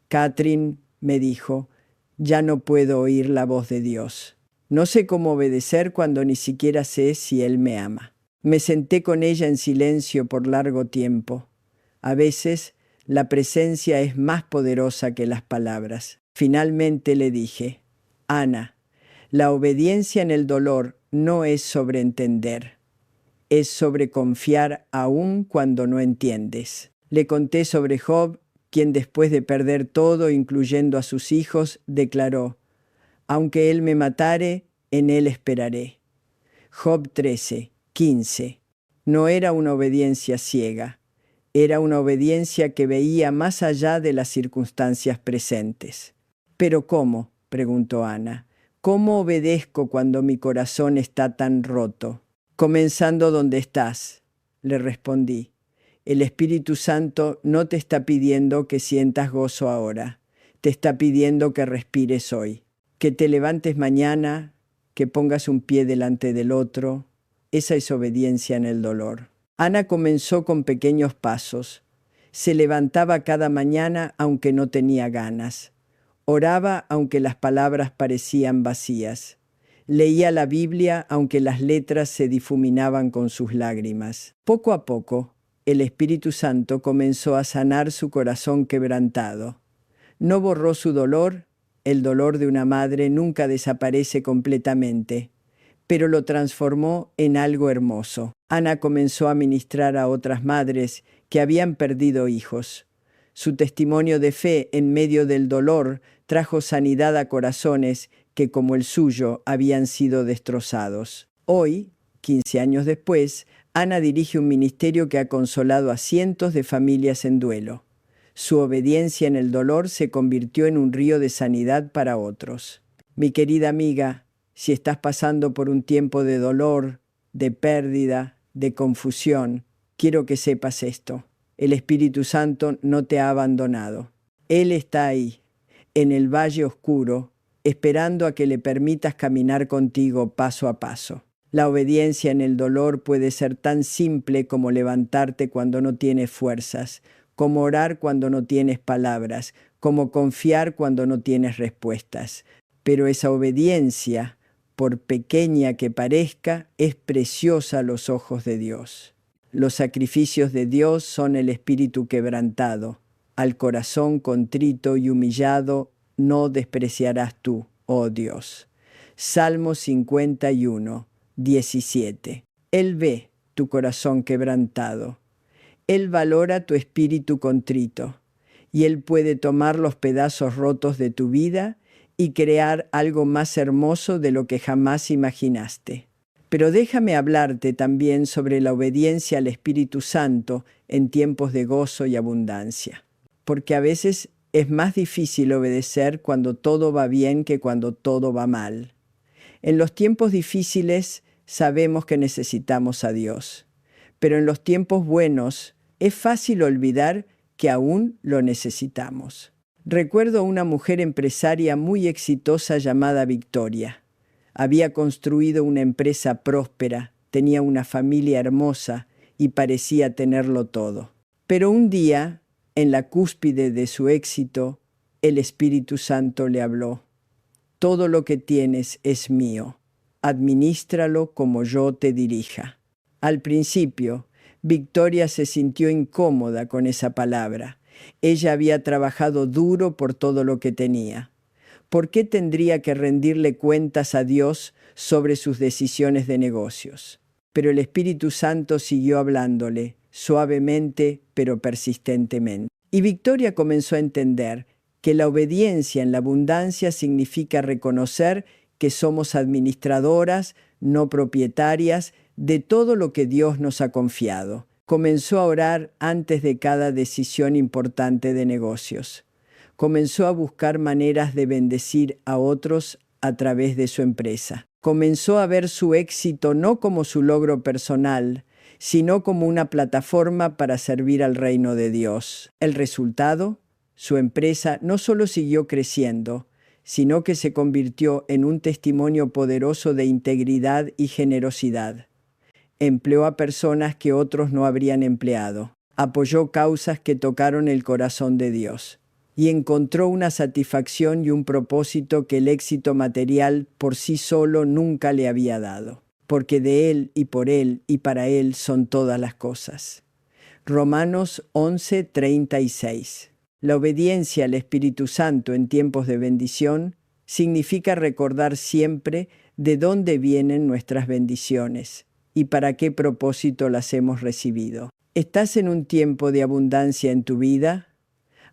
[SPEAKER 1] Catherine, me dijo, ya no puedo oír la voz de Dios. No sé cómo obedecer cuando ni siquiera sé si Él me ama. Me senté con ella en silencio por largo tiempo. A veces, la presencia es más poderosa que las palabras. Finalmente le dije, Ana, la obediencia en el dolor no es sobre entender, es sobre confiar aún cuando no entiendes. Le conté sobre Job, quien después de perder todo, incluyendo a sus hijos, declaró, aunque él me matare, en él esperaré. Job 13:15. No era una obediencia ciega, era una obediencia que veía más allá de las circunstancias presentes. ¿Pero cómo?, preguntó Ana. ¿Cómo obedezco cuando mi corazón está tan roto? Comenzando donde estás, le respondí. El Espíritu Santo no te está pidiendo que sientas gozo ahora, te está pidiendo que respires hoy, que te levantes mañana, que pongas un pie delante del otro. Esa es obediencia en el dolor. Ana comenzó con pequeños pasos. Se levantaba cada mañana aunque no tenía ganas. Oraba aunque las palabras parecían vacías. Leía la Biblia aunque las letras se difuminaban con sus lágrimas. Poco a poco, el Espíritu Santo comenzó a sanar su corazón quebrantado. No borró su dolor. El dolor de una madre nunca desaparece completamente, pero lo transformó en algo hermoso. Ana comenzó a ministrar a otras madres que habían perdido hijos. Su testimonio de fe en medio del dolor trajo sanidad a corazones que, como el suyo, habían sido destrozados. Hoy, 15 años después, Ana dirige un ministerio que ha consolado a cientos de familias en duelo. Su obediencia en el dolor se convirtió en un río de sanidad para otros. Mi querida amiga, si estás pasando por un tiempo de dolor, de pérdida, de confusión, quiero que sepas esto. El Espíritu Santo no te ha abandonado. Él está ahí, en el valle oscuro, esperando a que le permitas caminar contigo paso a paso. La obediencia en el dolor puede ser tan simple como levantarte cuando no tienes fuerzas, como orar cuando no tienes palabras, como confiar cuando no tienes respuestas. Pero esa obediencia, por pequeña que parezca, es preciosa a los ojos de Dios. Los sacrificios de Dios son el espíritu quebrantado. Al corazón contrito y humillado no despreciarás tú, oh Dios. Salmo 51:17. Él ve tu corazón quebrantado. Él valora tu espíritu contrito, y Él puede tomar los pedazos rotos de tu vida y crear algo más hermoso de lo que jamás imaginaste. Pero déjame hablarte también sobre la obediencia al Espíritu Santo en tiempos de gozo y abundancia, porque a veces es más difícil obedecer cuando todo va bien que cuando todo va mal. En los tiempos difíciles sabemos que necesitamos a Dios, pero en los tiempos buenos es fácil olvidar que aún lo necesitamos. Recuerdo a una mujer empresaria muy exitosa llamada Victoria. Había construido una empresa próspera, tenía una familia hermosa y parecía tenerlo todo. Pero un día, en la cúspide de su éxito, el Espíritu Santo le habló. Todo lo que tienes es mío. Adminístralo como yo te dirija. Al principio, Victoria se sintió incómoda con esa palabra. Ella había trabajado duro por todo lo que tenía. ¿Por qué tendría que rendirle cuentas a Dios sobre sus decisiones de negocios? Pero el Espíritu Santo siguió hablándole, suavemente pero persistentemente. Y Victoria comenzó a entender que la obediencia en la abundancia significa reconocer que somos administradoras, no propietarias, de todo lo que Dios nos ha confiado. Comenzó a orar antes de cada decisión importante de negocios. Comenzó a buscar maneras de bendecir a otros a través de su empresa. Comenzó a ver su éxito no como su logro personal, sino como una plataforma para servir al reino de Dios. El resultado, Su empresa no solo siguió creciendo, sino que se convirtió en un testimonio poderoso de integridad y generosidad. Empleó a personas que otros no habrían empleado. Apoyó causas que tocaron el corazón de Dios. Y encontró una satisfacción y un propósito que el éxito material por sí solo nunca le había dado. Porque de Él y por Él y para Él son todas las cosas. Romanos 11:36. La obediencia al Espíritu Santo en tiempos de bendición significa recordar siempre de dónde vienen nuestras bendiciones y para qué propósito las hemos recibido. ¿Estás en un tiempo de abundancia en tu vida?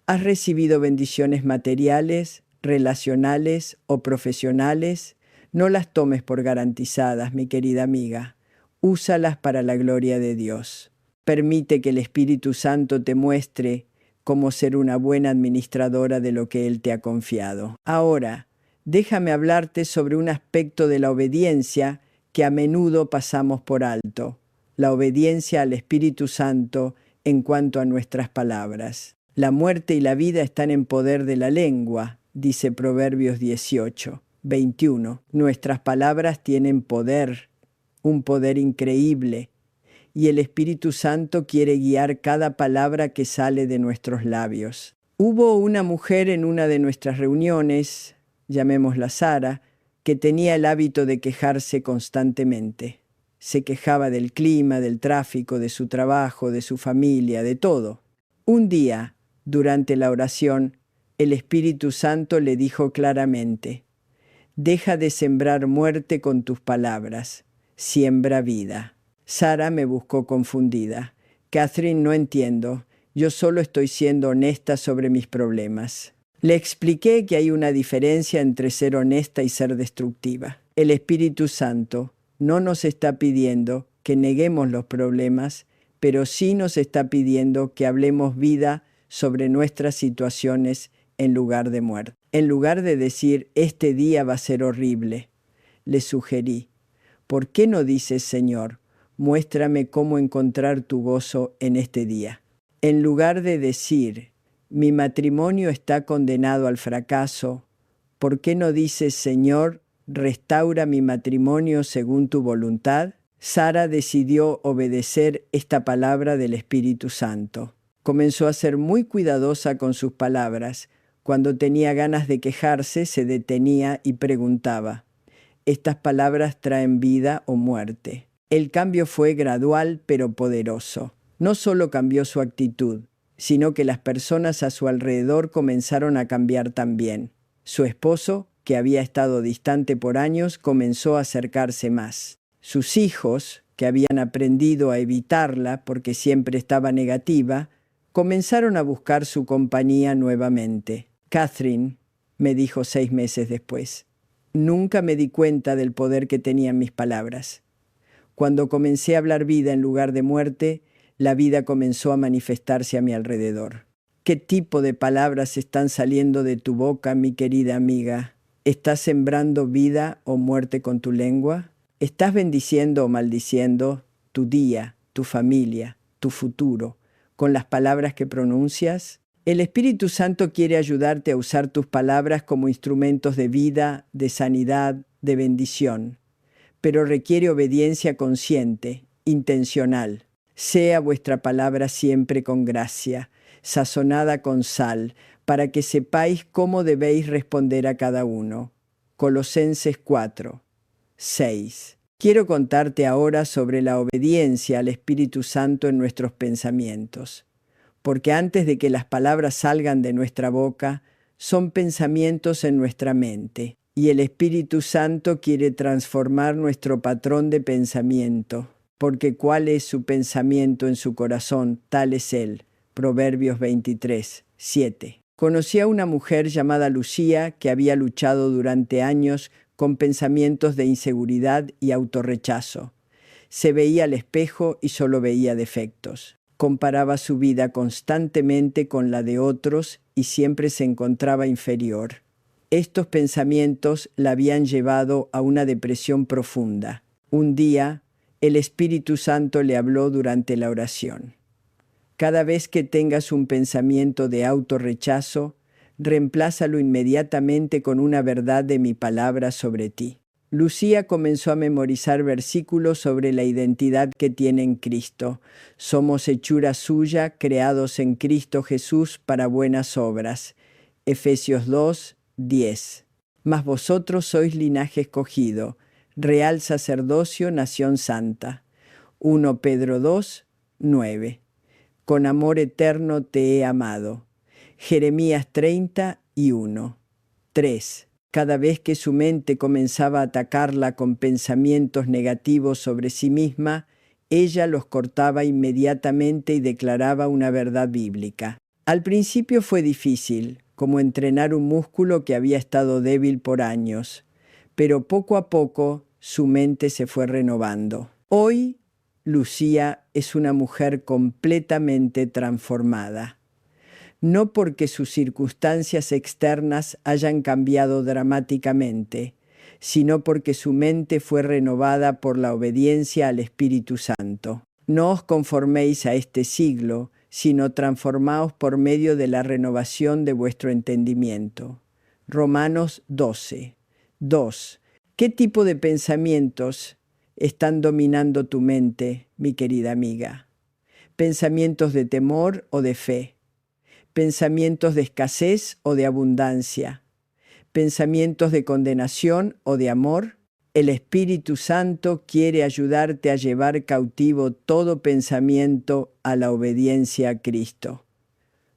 [SPEAKER 1] ¿Has recibido bendiciones materiales, relacionales o profesionales? No las tomes por garantizadas, mi querida amiga. Úsalas para la gloria de Dios. Permite que el Espíritu Santo te muestre cómo ser una buena administradora de lo que Él te ha confiado. Ahora, déjame hablarte sobre un aspecto de la obediencia que a menudo pasamos por alto: la obediencia al Espíritu Santo en cuanto a nuestras palabras. La muerte y la vida están en poder de la lengua, dice Proverbios 18:21. Nuestras palabras tienen poder, un poder increíble, y el Espíritu Santo quiere guiar cada palabra que sale de nuestros labios. Hubo una mujer en una de nuestras reuniones, llamémosla Sara, que tenía el hábito de quejarse constantemente. Se quejaba del clima, del tráfico, de su trabajo, de su familia, de todo. Un día, durante la oración, el Espíritu Santo le dijo claramente: «Deja de sembrar muerte con tus palabras, siembra vida». Sara me buscó confundida. «Catherine, no entiendo. Yo solo estoy siendo honesta sobre mis problemas». Le expliqué que hay una diferencia entre ser honesta y ser destructiva. El Espíritu Santo no nos está pidiendo que neguemos los problemas, pero sí nos está pidiendo que hablemos vida sobre nuestras situaciones en lugar de muerte. En lugar de decir, este día va a ser horrible, le sugerí, ¿por qué no dices, Señor, muéstrame cómo encontrar tu gozo en este día? En lugar de decir, mi matrimonio está condenado al fracaso, ¿por qué no dices, Señor, restaura mi matrimonio según tu voluntad? Sara decidió obedecer esta palabra del Espíritu Santo. Comenzó a ser muy cuidadosa con sus palabras. Cuando tenía ganas de quejarse, se detenía y preguntaba, ¿estas palabras traen vida o muerte? El cambio fue gradual pero poderoso. No solo cambió su actitud, sino que las personas a su alrededor comenzaron a cambiar también. Su esposo, que había estado distante por años, comenzó a acercarse más. Sus hijos, que habían aprendido a evitarla porque siempre estaba negativa, comenzaron a buscar su compañía nuevamente. Catherine, me dijo 6 meses después, nunca me di cuenta del poder que tenían mis palabras. Cuando comencé a hablar vida en lugar de muerte, la vida comenzó a manifestarse a mi alrededor. ¿Qué tipo de palabras están saliendo de tu boca, mi querida amiga? ¿Estás sembrando vida o muerte con tu lengua? ¿Estás bendiciendo o maldiciendo tu día, tu familia, tu futuro, con las palabras que pronuncias? El Espíritu Santo quiere ayudarte a usar tus palabras como instrumentos de vida, de sanidad, de bendición, pero requiere obediencia consciente, intencional. Sea vuestra palabra siempre con gracia, sazonada con sal, para que sepáis cómo debéis responder a cada uno. Colosenses 4:6. Quiero contarte ahora sobre la obediencia al Espíritu Santo en nuestros pensamientos, porque antes de que las palabras salgan de nuestra boca, son pensamientos en nuestra mente, y el Espíritu Santo quiere transformar nuestro patrón de pensamiento, porque cuál es su pensamiento en su corazón, tal es él. Proverbios 23:7. Conocí a una mujer llamada Lucía que había luchado durante años con pensamientos de inseguridad y autorrechazo. Se veía al espejo y solo veía defectos. Comparaba su vida constantemente con la de otros y siempre se encontraba inferior. Estos pensamientos la habían llevado a una depresión profunda. Un día, el Espíritu Santo le habló durante la oración. Cada vez que tengas un pensamiento de autorrechazo, reemplázalo inmediatamente con una verdad de mi palabra sobre ti. Lucía comenzó a memorizar versículos sobre la identidad que tiene en Cristo. Somos hechura suya, creados en Cristo Jesús para buenas obras. Efesios 2, 10. Mas vosotros sois linaje escogido, real sacerdocio, nación santa. 1 Pedro 2, 9. Con amor eterno te he amado. Jeremías 30:1. 3. Cada vez que su mente comenzaba a atacarla con pensamientos negativos sobre sí misma, ella los cortaba inmediatamente y declaraba una verdad bíblica. Al principio fue difícil, como entrenar un músculo que había estado débil por años, pero poco a poco su mente se fue renovando. Hoy, Lucía es una mujer completamente transformada. No porque sus circunstancias externas hayan cambiado dramáticamente, sino porque su mente fue renovada por la obediencia al Espíritu Santo. No os conforméis a este siglo, sino transformaos por medio de la renovación de vuestro entendimiento. Romanos 12. 2. ¿Qué tipo de pensamientos están dominando tu mente, mi querida amiga? ¿Pensamientos de temor o de fe? ¿Pensamientos de escasez o de abundancia? ¿Pensamientos de condenación o de amor? El Espíritu Santo quiere ayudarte a llevar cautivo todo pensamiento a la obediencia a Cristo.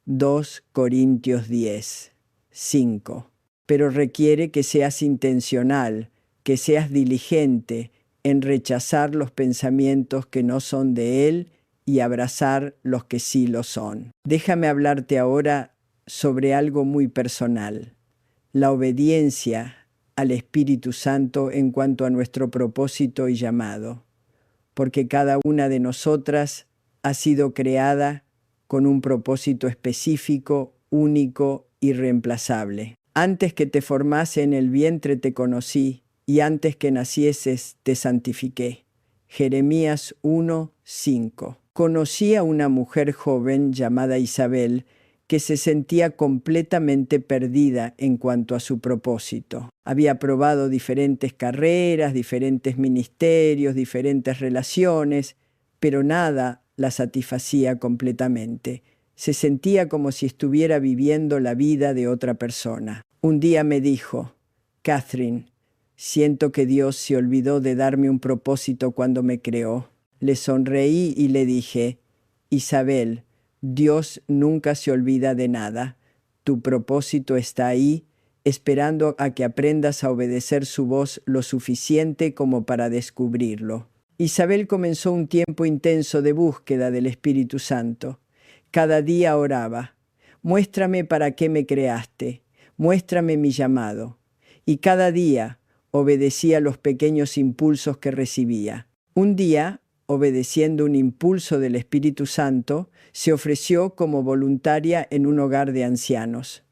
[SPEAKER 1] 2 Corintios 10, 5. Pero requiere que seas intencional, que seas diligente en rechazar los pensamientos que no son de Él y abrazar los que sí lo son. Déjame hablarte ahora sobre algo muy personal: la obediencia al Espíritu Santo en cuanto a nuestro propósito y llamado, porque cada una de nosotras ha sido creada con un propósito específico, único, irreemplazable. Antes que te formase en el vientre te conocí, y antes que nacieses te santifiqué. Jeremías 1, 5. Conocí a una mujer joven llamada Isabel que se sentía completamente perdida en cuanto a su propósito. Había probado diferentes carreras, diferentes ministerios, diferentes relaciones, pero nada la satisfacía completamente. Se sentía como si estuviera viviendo la vida de otra persona. Un día me dijo: Catherine, siento que Dios se olvidó de darme un propósito cuando me creó. Le sonreí y le dije: Isabel, Dios nunca se olvida de nada. Tu propósito está ahí, esperando a que aprendas a obedecer su voz lo suficiente como para descubrirlo. Isabel comenzó un tiempo intenso de búsqueda del Espíritu Santo. Cada día oraba: muéstrame para qué me creaste, muéstrame mi llamado. Y cada día obedecía los pequeños impulsos que recibía. Un día, obedeciendo un impulso del Espíritu Santo, se ofreció como voluntaria en un hogar de ancianos.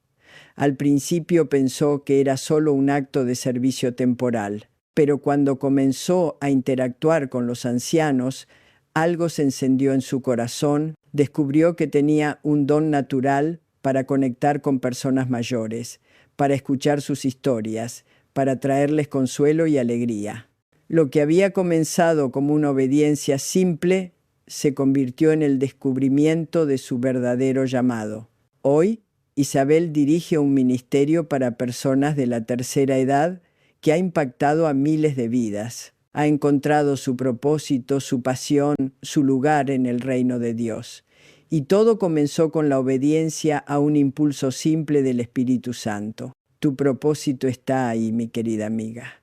[SPEAKER 1] Al principio pensó que era solo un acto de servicio temporal, pero cuando comenzó a interactuar con los ancianos, algo se encendió en su corazón, descubrió que tenía un don natural para conectar con personas mayores, para escuchar sus historias, para traerles consuelo y alegría. Lo que había comenzado como una obediencia simple se convirtió en el descubrimiento de su verdadero llamado. Hoy, Isabel dirige un ministerio para personas de la tercera edad que ha impactado a miles de vidas. Ha encontrado su propósito, su pasión, su lugar en el reino de Dios. Y todo comenzó con la obediencia a un impulso simple del Espíritu Santo. Tu propósito está ahí, mi querida amiga.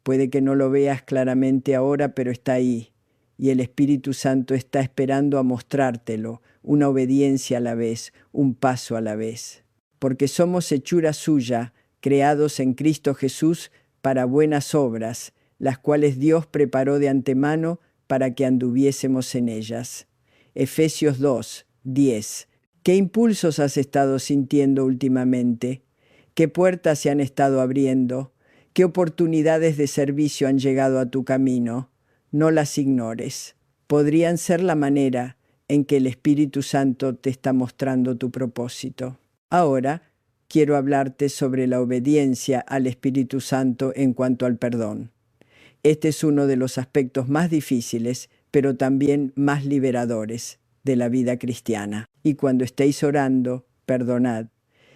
[SPEAKER 1] Puede que no lo veas claramente ahora, pero está ahí. Y el Espíritu Santo está esperando a mostrártelo, una obediencia a la vez, un paso a la vez. Porque somos hechura suya, creados en Cristo Jesús para buenas obras, las cuales Dios preparó de antemano para que anduviésemos en ellas. Efesios 2, 10. ¿Qué impulsos has estado sintiendo últimamente? ¿Qué puertas se han estado abriendo? ¿Qué oportunidades de servicio han llegado a tu camino? No las ignores. Podrían ser la manera en que el Espíritu Santo te está mostrando tu propósito. Ahora quiero hablarte sobre la obediencia al Espíritu Santo en cuanto al perdón. Este es uno de los aspectos más difíciles, pero también más liberadores de la vida cristiana. Y cuando estéis orando, perdonad.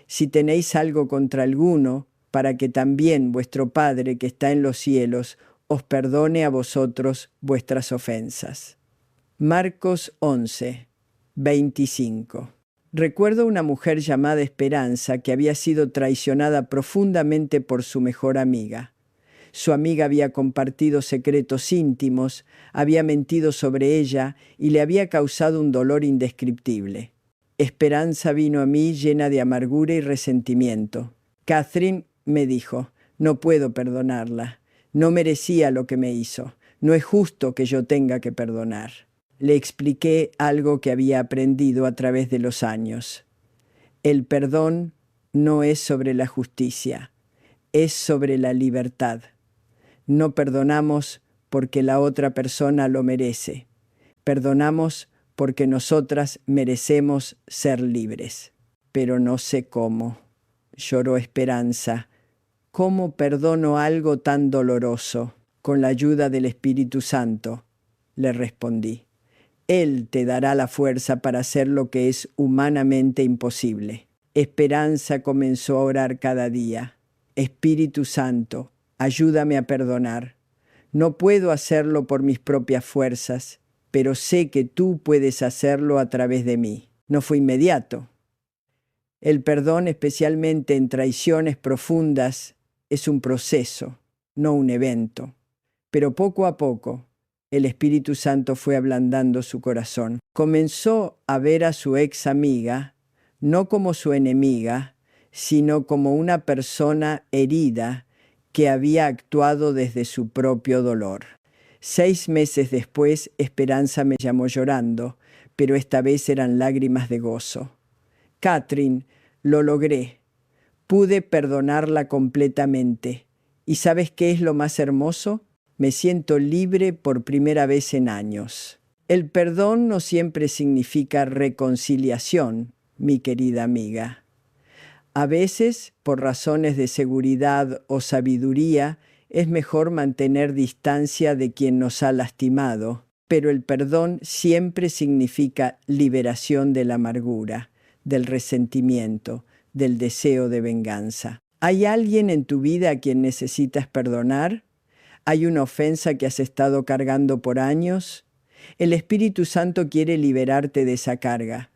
[SPEAKER 1] Si tenéis algo contra alguno, para que también vuestro Padre que está en los cielos os perdone a vosotros vuestras ofensas. Marcos 11, 25. Recuerdo una mujer llamada Esperanza que había sido traicionada profundamente por su mejor amiga. Su amiga había compartido secretos íntimos, había mentido sobre ella y le había causado un dolor indescriptible. Esperanza vino a mí llena de amargura y resentimiento. Catherine, me dijo, no puedo perdonarla. No merecía lo que me hizo. No es justo que yo tenga que perdonar. Le expliqué algo que había aprendido a través de los años. El perdón no es sobre la justicia, es sobre la libertad. No perdonamos porque la otra persona lo merece. Perdonamos porque nosotras merecemos ser libres. Pero no sé cómo. Lloró Esperanza. ¿Cómo perdono algo tan doloroso? Con la ayuda del Espíritu Santo, le respondí. Él te dará la fuerza para hacer lo que es humanamente imposible. Esperanza comenzó a orar cada día. Espíritu Santo, ayúdame a perdonar. No puedo hacerlo por mis propias fuerzas, pero sé que tú puedes hacerlo a través de mí. No fue inmediato. El perdón, especialmente en traiciones profundas, es un proceso, no un evento. Pero poco a poco, el Espíritu Santo fue ablandando su corazón. Comenzó a ver a su ex amiga, no como su enemiga, sino como una persona herida que había actuado desde su propio dolor. 6 meses después, Esperanza me llamó llorando, pero esta vez eran lágrimas de gozo. Catherine, lo logré. Pude perdonarla completamente. ¿Y sabes qué es lo más hermoso? Me siento libre por primera vez en años. El perdón no siempre significa reconciliación, mi querida amiga. A veces, por razones de seguridad o sabiduría, es mejor mantener distancia de quien nos ha lastimado, pero el perdón siempre significa liberación de la amargura, del resentimiento, del deseo de venganza. ¿Hay alguien en tu vida a quien necesitas perdonar? ¿Hay una ofensa que has estado cargando por años? El Espíritu Santo quiere liberarte de esa carga,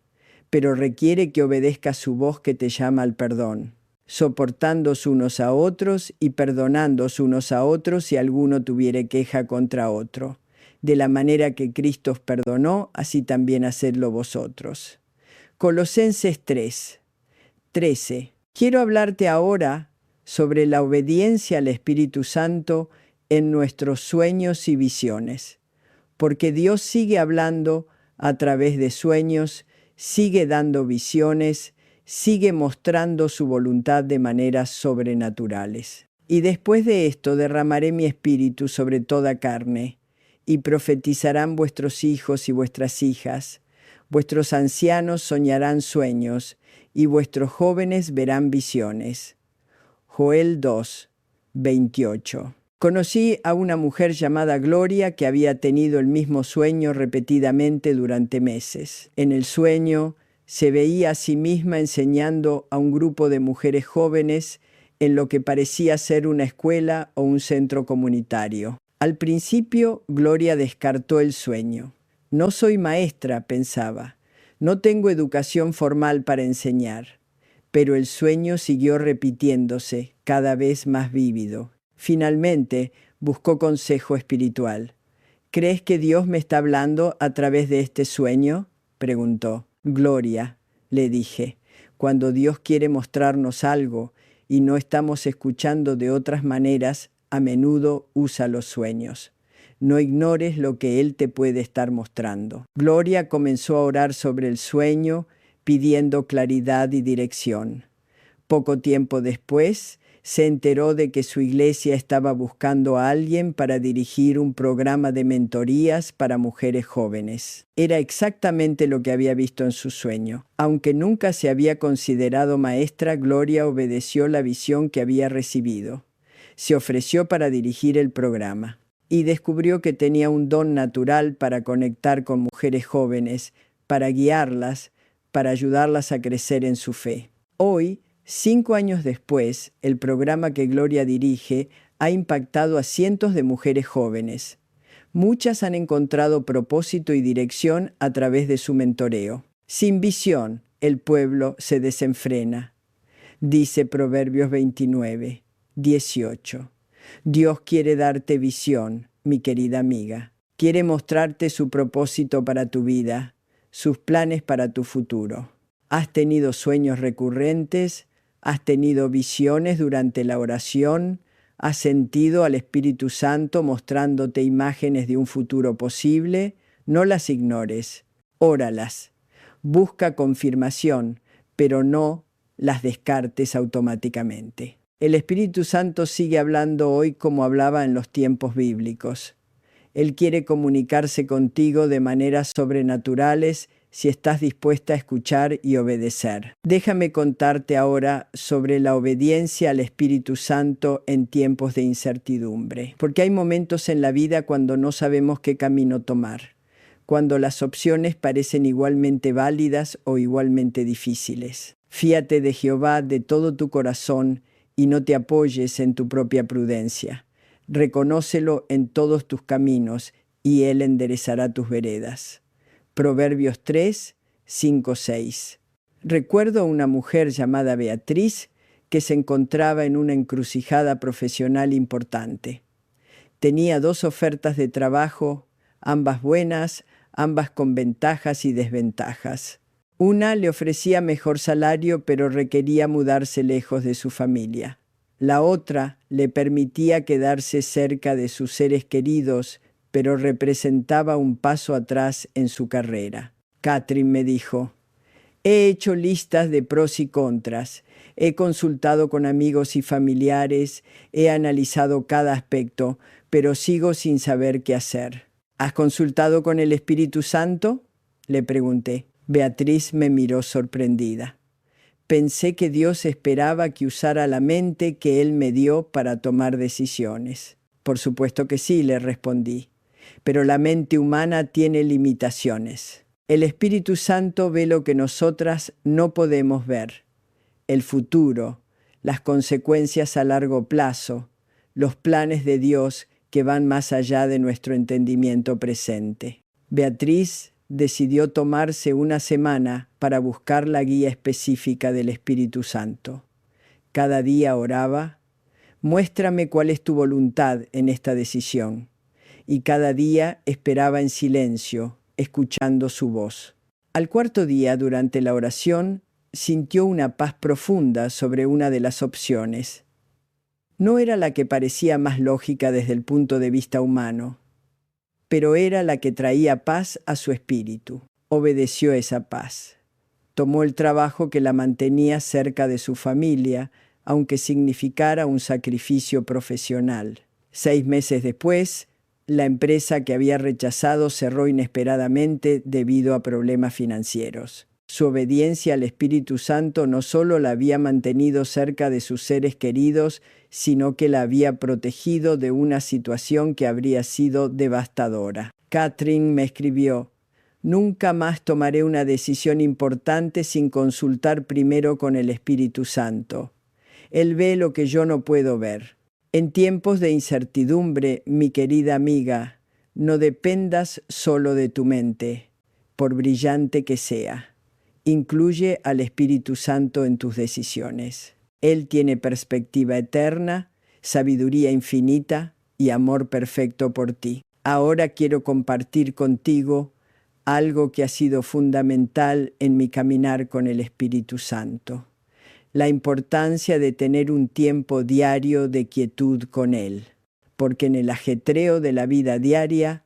[SPEAKER 1] pero requiere que obedezcas su voz que te llama al perdón, soportándose unos a otros y perdonándose unos a otros si alguno tuviere queja contra otro. De la manera que Cristo os perdonó, así también hacedlo vosotros. Colosenses 3, 13. Quiero hablarte ahora sobre la obediencia al Espíritu Santo en nuestros sueños y visiones, porque Dios sigue hablando a través de sueños, sigue dando visiones, sigue mostrando su voluntad de maneras sobrenaturales. Y después de esto derramaré mi espíritu sobre toda carne, y profetizarán vuestros hijos y vuestras hijas, vuestros ancianos soñarán sueños, y vuestros jóvenes verán visiones. Joel 2, 28. Conocí a una mujer llamada Gloria que había tenido el mismo sueño repetidamente durante meses. En el sueño se veía a sí misma enseñando a un grupo de mujeres jóvenes en lo que parecía ser una escuela o un centro comunitario. Al principio, Gloria descartó el sueño. No soy maestra, pensaba. No tengo educación formal para enseñar. Pero el sueño siguió repitiéndose, cada vez más vívido. Finalmente, buscó consejo espiritual. ¿Crees que Dios me está hablando a través de este sueño?, preguntó. Gloria, le dije, cuando Dios quiere mostrarnos algo y no estamos escuchando de otras maneras, a menudo usa los sueños. No ignores lo que Él te puede estar mostrando. Gloria comenzó a orar sobre el sueño, pidiendo claridad y dirección. Poco tiempo después, Se enteró de que su iglesia estaba buscando a alguien para dirigir un programa de mentorías para mujeres jóvenes. Era exactamente lo que había visto en su sueño. Aunque nunca se había considerado maestra, Gloria obedeció la visión que había recibido. Se ofreció para dirigir el programa y descubrió que tenía un don natural para conectar con mujeres jóvenes, para guiarlas, para ayudarlas a crecer en su fe. Hoy, 5 años después, el programa que Gloria dirige ha impactado a cientos de mujeres jóvenes. Muchas han encontrado propósito y dirección a través de su mentoreo. Sin visión, el pueblo se desenfrena. Dice Proverbios 29, 18. Dios quiere darte visión, mi querida amiga. Quiere mostrarte su propósito para tu vida, sus planes para tu futuro. ¿Has tenido sueños recurrentes? ¿Has tenido visiones durante la oración? ¿Has sentido al Espíritu Santo mostrándote imágenes de un futuro posible? No las ignores, óralas. Busca confirmación, pero no las descartes automáticamente. El Espíritu Santo sigue hablando hoy como hablaba en los tiempos bíblicos. Él quiere comunicarse contigo de maneras sobrenaturales si estás dispuesta a escuchar y obedecer. Déjame contarte ahora sobre la obediencia al Espíritu Santo en tiempos de incertidumbre, porque hay momentos en la vida cuando no sabemos qué camino tomar, cuando las opciones parecen igualmente válidas o igualmente difíciles. Fíate de Jehová de todo tu corazón y no te apoyes en tu propia prudencia. Reconócelo en todos tus caminos y Él enderezará tus veredas. Proverbios 3, 5, 6. Recuerdo a una mujer llamada Beatriz que se encontraba en una encrucijada profesional importante. Tenía 2 ofertas de trabajo, ambas buenas, ambas con ventajas y desventajas. Una le ofrecía mejor salario, pero requería mudarse lejos de su familia. La otra le permitía quedarse cerca de sus seres queridos, pero representaba un paso atrás en su carrera. Catherine me dijo: he hecho listas de pros y contras, he consultado con amigos y familiares, he analizado cada aspecto, pero sigo sin saber qué hacer. ¿Has consultado con el Espíritu Santo?, le pregunté. Beatriz me miró sorprendida. Pensé que Dios esperaba que usara la mente que Él me dio para tomar decisiones. Por supuesto que sí, le respondí, pero la mente humana tiene limitaciones. El Espíritu Santo ve lo que nosotras no podemos ver: el futuro, las consecuencias a largo plazo, los planes de Dios que van más allá de nuestro entendimiento presente. Beatriz decidió tomarse una semana para buscar la guía específica del Espíritu Santo. Cada día oraba: muéstrame cuál es tu voluntad en esta decisión. Y cada día esperaba en silencio, escuchando su voz. Al 4.º día, durante la oración, sintió una paz profunda sobre una de las opciones. No era la que parecía más lógica desde el punto de vista humano, pero era la que traía paz a su espíritu. Obedeció esa paz. Tomó el trabajo que la mantenía cerca de su familia, aunque significara un sacrificio profesional. 6 meses después, la empresa que había rechazado cerró inesperadamente debido a problemas financieros. Su obediencia al Espíritu Santo no solo la había mantenido cerca de sus seres queridos, sino que la había protegido de una situación que habría sido devastadora. Catherine me escribió: nunca más tomaré una decisión importante sin consultar primero con el Espíritu Santo. Él ve lo que yo no puedo ver. En tiempos de incertidumbre, mi querida amiga, no dependas solo de tu mente, por brillante que sea. Incluye al Espíritu Santo en tus decisiones. Él tiene perspectiva eterna, sabiduría infinita y amor perfecto por ti. Ahora quiero compartir contigo algo que ha sido fundamental en mi caminar con el Espíritu Santo: la importancia de tener un tiempo diario de quietud con Él, porque en el ajetreo de la vida diaria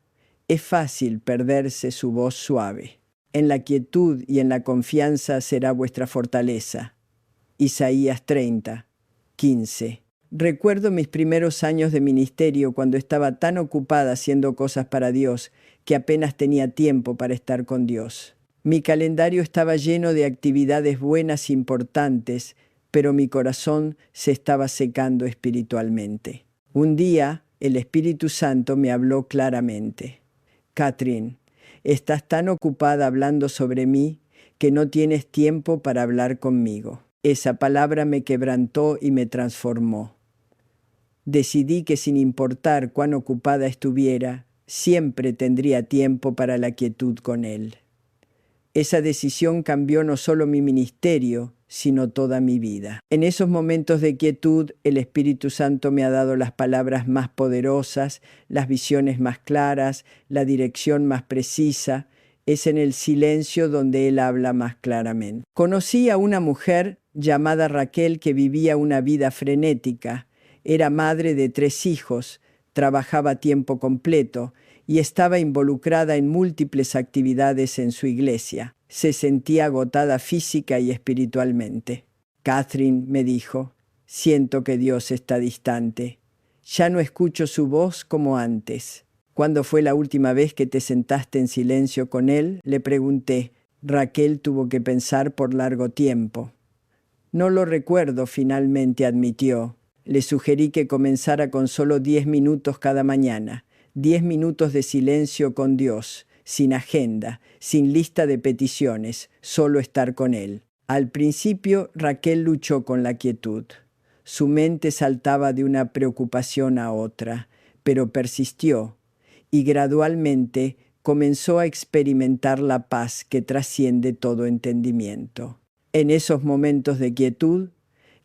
[SPEAKER 1] es fácil perderse su voz suave. En la quietud y en la confianza será vuestra fortaleza. Isaías 30, 15. Recuerdo mis primeros años de ministerio cuando estaba tan ocupada haciendo cosas para Dios que apenas tenía tiempo para estar con Dios. Mi calendario estaba lleno de actividades buenas e importantes, pero mi corazón se estaba secando espiritualmente. Un día, el Espíritu Santo me habló claramente. Catherine, estás tan ocupada hablando sobre mí que no tienes tiempo para hablar conmigo. Esa palabra me quebrantó y me transformó. Decidí que sin importar cuán ocupada estuviera, siempre tendría tiempo para la quietud con Él. Esa decisión cambió no solo mi ministerio, sino toda mi vida. En esos momentos de quietud, el Espíritu Santo me ha dado las palabras más poderosas, las visiones más claras, la dirección más precisa. Es en el silencio donde Él habla más claramente. Conocí a una mujer llamada Raquel que vivía una vida frenética. Era madre de 3 hijos, trabajaba a tiempo completo y estaba involucrada en múltiples actividades en su iglesia. Se sentía agotada física y espiritualmente. Catherine, me dijo, siento que Dios está distante. Ya no escucho su voz como antes. ¿Cuándo fue la última vez que te sentaste en silencio con Él?, le pregunté. Raquel tuvo que pensar por largo tiempo. No lo recuerdo, finalmente admitió. Le sugerí que comenzara con solo 10 minutos cada mañana. 10 minutos de silencio con Dios, sin agenda, sin lista de peticiones, solo estar con Él. Al principio, Raquel luchó con la quietud. Su mente saltaba de una preocupación a otra, pero persistió y gradualmente comenzó a experimentar la paz que trasciende todo entendimiento. En esos momentos de quietud,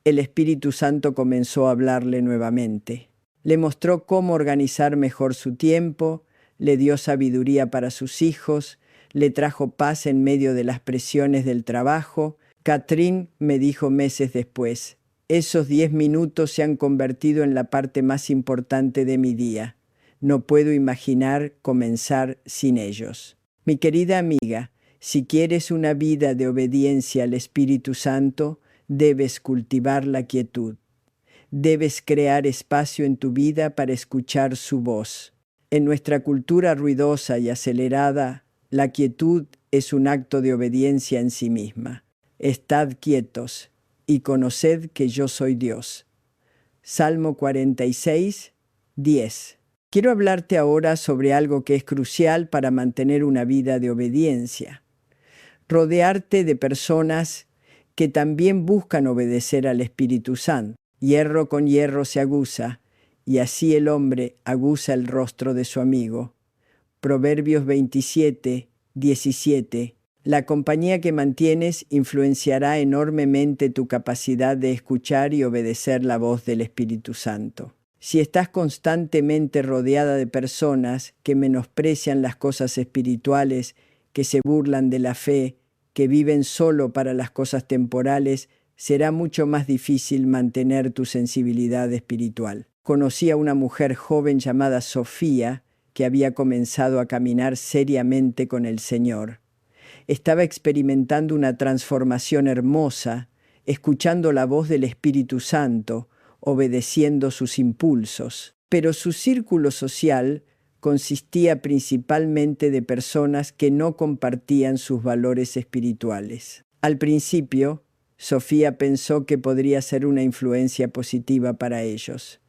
[SPEAKER 1] el Espíritu Santo comenzó a hablarle nuevamente. Le mostró cómo organizar mejor su tiempo, le dio sabiduría para sus hijos, le trajo paz en medio de las presiones del trabajo. Catherine me dijo meses después, esos 10 minutos se han convertido en la parte más importante de mi día. No puedo imaginar comenzar sin ellos. Mi querida amiga, si quieres una vida de obediencia al Espíritu Santo, debes cultivar la quietud. Debes crear espacio en tu vida para escuchar su voz. En nuestra cultura ruidosa y acelerada, la quietud es un acto de obediencia en sí misma. Estad quietos y conoced que yo soy Dios. Salmo 46, 10. Quiero hablarte ahora sobre algo que es crucial para mantener una vida de obediencia. Rodearte de personas que también buscan obedecer al Espíritu Santo. Hierro con hierro se aguza, y así el hombre aguza el rostro de su amigo. Proverbios 27, 17. La compañía que mantienes influenciará enormemente tu capacidad de escuchar y obedecer la voz del Espíritu Santo. Si estás constantemente rodeada de personas que menosprecian las cosas espirituales, que se burlan de la fe, que viven solo para las cosas temporales, será mucho más difícil mantener tu sensibilidad espiritual. Conocí a una mujer joven llamada Sofía que había comenzado a caminar seriamente con el Señor. Estaba experimentando una transformación hermosa, escuchando la voz del Espíritu Santo, obedeciendo sus impulsos. Pero su círculo social consistía principalmente de personas que no compartían sus valores espirituales. Al principio, Sofía pensó que podría ser una influencia positiva para ellos.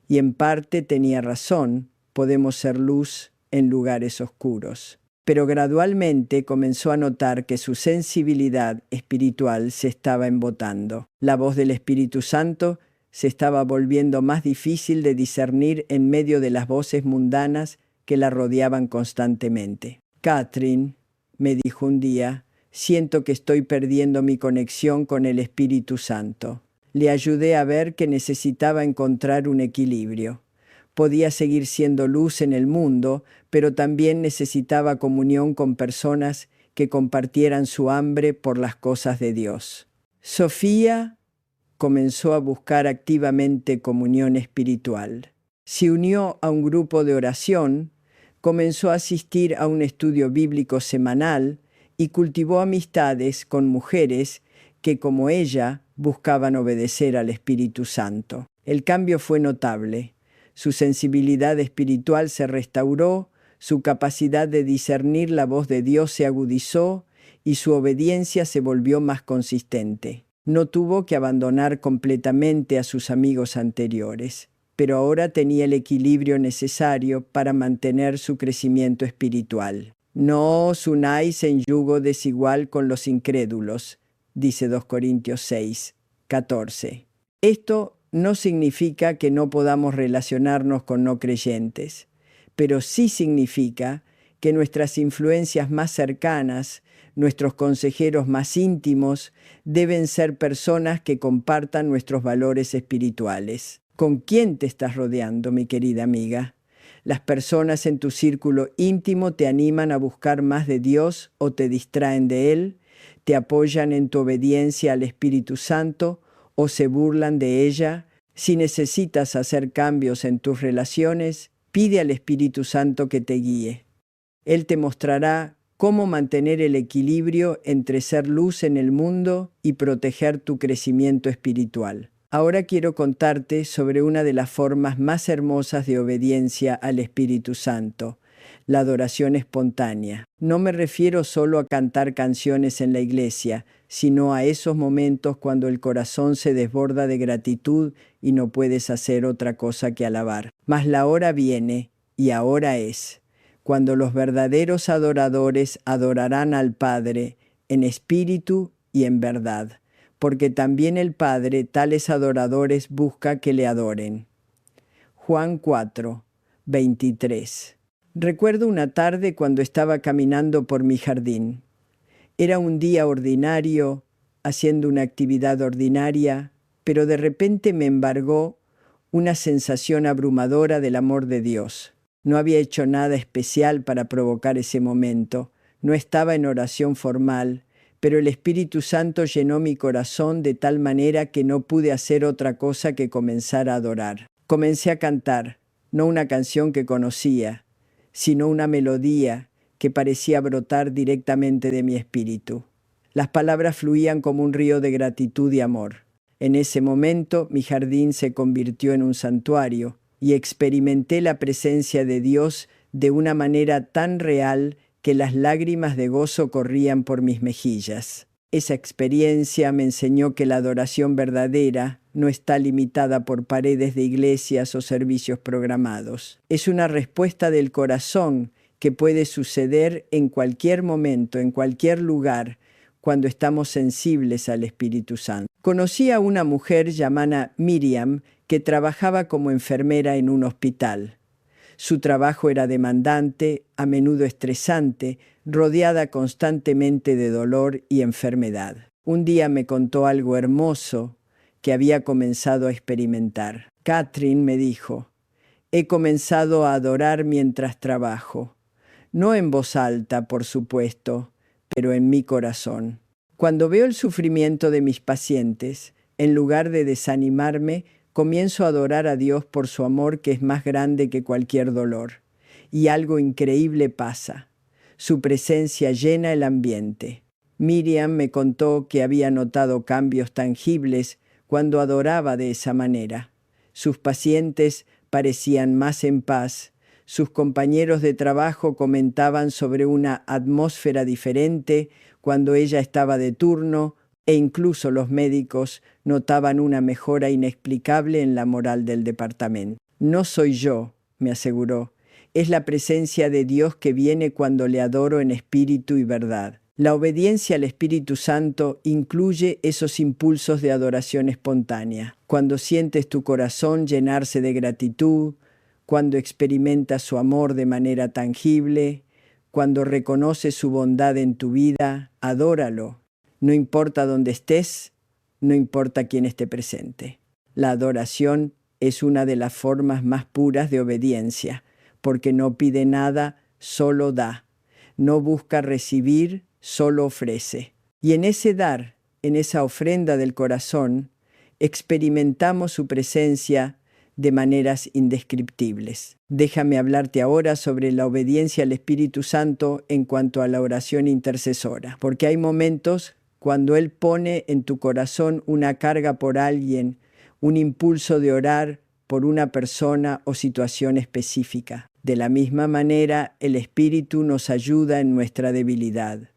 [SPEAKER 1] Y en parte tenía razón, podemos ser luz en lugares oscuros. Pero gradualmente comenzó a notar que su sensibilidad espiritual se estaba embotando. La voz del Espíritu Santo se estaba volviendo más difícil de discernir en medio de las voces mundanas que la rodeaban constantemente. Catherine, me dijo un día, siento que estoy perdiendo mi conexión con el Espíritu Santo. Le ayudé a ver que necesitaba encontrar un equilibrio. Podía seguir siendo luz en el mundo, pero también necesitaba comunión con personas que compartieran su hambre por las cosas de Dios. Sofía comenzó a buscar activamente comunión espiritual. Se unió a un grupo de oración, comenzó a asistir a un estudio bíblico semanal y cultivó amistades con mujeres que, como ella, buscaban obedecer al Espíritu Santo. El cambio fue notable. Su sensibilidad espiritual se restauró, su capacidad de discernir la voz de Dios se agudizó y su obediencia se volvió más consistente. No tuvo que abandonar completamente a sus amigos anteriores, pero ahora tenía el equilibrio necesario para mantener su crecimiento espiritual. No os unáis en yugo desigual con los incrédulos, dice 2 Corintios 6, 14. Esto no significa que no podamos relacionarnos con no creyentes, pero sí significa que nuestras influencias más cercanas, nuestros consejeros más íntimos, deben ser personas que compartan nuestros valores espirituales. ¿Con quién te estás rodeando, mi querida amiga? ¿Las personas en tu círculo íntimo te animan a buscar más de Dios o te distraen de Él? ¿Te apoyan en tu obediencia al Espíritu Santo o se burlan de ella? Si necesitas hacer cambios en tus relaciones, pide al Espíritu Santo que te guíe. Él te mostrará cómo mantener el equilibrio entre ser luz en el mundo y proteger tu crecimiento espiritual. Ahora quiero contarte sobre una de las formas más hermosas de obediencia al Espíritu Santo, la adoración espontánea. No me refiero solo a cantar canciones en la iglesia, sino a esos momentos cuando el corazón se desborda de gratitud y no puedes hacer otra cosa que alabar. Mas la hora viene, y ahora es, cuando los verdaderos adoradores adorarán al Padre en espíritu y en verdad, porque también el Padre tales adoradores busca que le adoren. Juan 4, 23. Recuerdo una tarde cuando estaba caminando por mi jardín. Era un día ordinario, haciendo una actividad ordinaria, pero de repente me embargó una sensación abrumadora del amor de Dios. No había hecho nada especial para provocar ese momento, no estaba en oración formal, pero el Espíritu Santo llenó mi corazón de tal manera que no pude hacer otra cosa que comenzar a adorar. Comencé a cantar, no una canción que conocía, sino una melodía que parecía brotar directamente de mi espíritu. Las palabras fluían como un río de gratitud y amor. En ese momento mi jardín se convirtió en un santuario y experimenté la presencia de Dios de una manera tan real que las lágrimas de gozo corrían por mis mejillas. Esa experiencia me enseñó que la adoración verdadera no está limitada por paredes de iglesias o servicios programados. Es una respuesta del corazón que puede suceder en cualquier momento, en cualquier lugar, cuando estamos sensibles al Espíritu Santo. Conocí a una mujer llamada Miriam que trabajaba como enfermera en un hospital. Su trabajo era demandante, a menudo estresante, rodeada constantemente de dolor y enfermedad. Un día me contó algo hermoso que había comenzado a experimentar. Catherine me dijo, he comenzado a adorar mientras trabajo. No en voz alta, por supuesto, pero en mi corazón. Cuando veo el sufrimiento de mis pacientes, en lugar de desanimarme, comienzo a adorar a Dios por su amor que es más grande que cualquier dolor. Y algo increíble pasa. Su presencia llena el ambiente. Miriam me contó que había notado cambios tangibles cuando adoraba de esa manera. Sus pacientes parecían más en paz. Sus compañeros de trabajo comentaban sobre una atmósfera diferente cuando ella estaba de turno, e incluso los médicos notaban una mejora inexplicable en la moral del departamento. No soy yo, me aseguró, es la presencia de Dios que viene cuando le adoro en espíritu y verdad. La obediencia al Espíritu Santo incluye esos impulsos de adoración espontánea. Cuando sientes tu corazón llenarse de gratitud, cuando experimentas su amor de manera tangible, cuando reconoces su bondad en tu vida, adóralo. No importa dónde estés, no importa quién esté presente. La adoración es una de las formas más puras de obediencia, porque no pide nada, solo da. No busca recibir, solo ofrece. Y en ese dar, en esa ofrenda del corazón, experimentamos su presencia de maneras indescriptibles. Déjame hablarte ahora sobre la obediencia al Espíritu Santo en cuanto a la oración intercesora, porque hay momentos cuando Él pone en tu corazón una carga por alguien, un impulso de orar por una persona o situación específica. De la misma manera, el Espíritu nos ayuda en nuestra debilidad,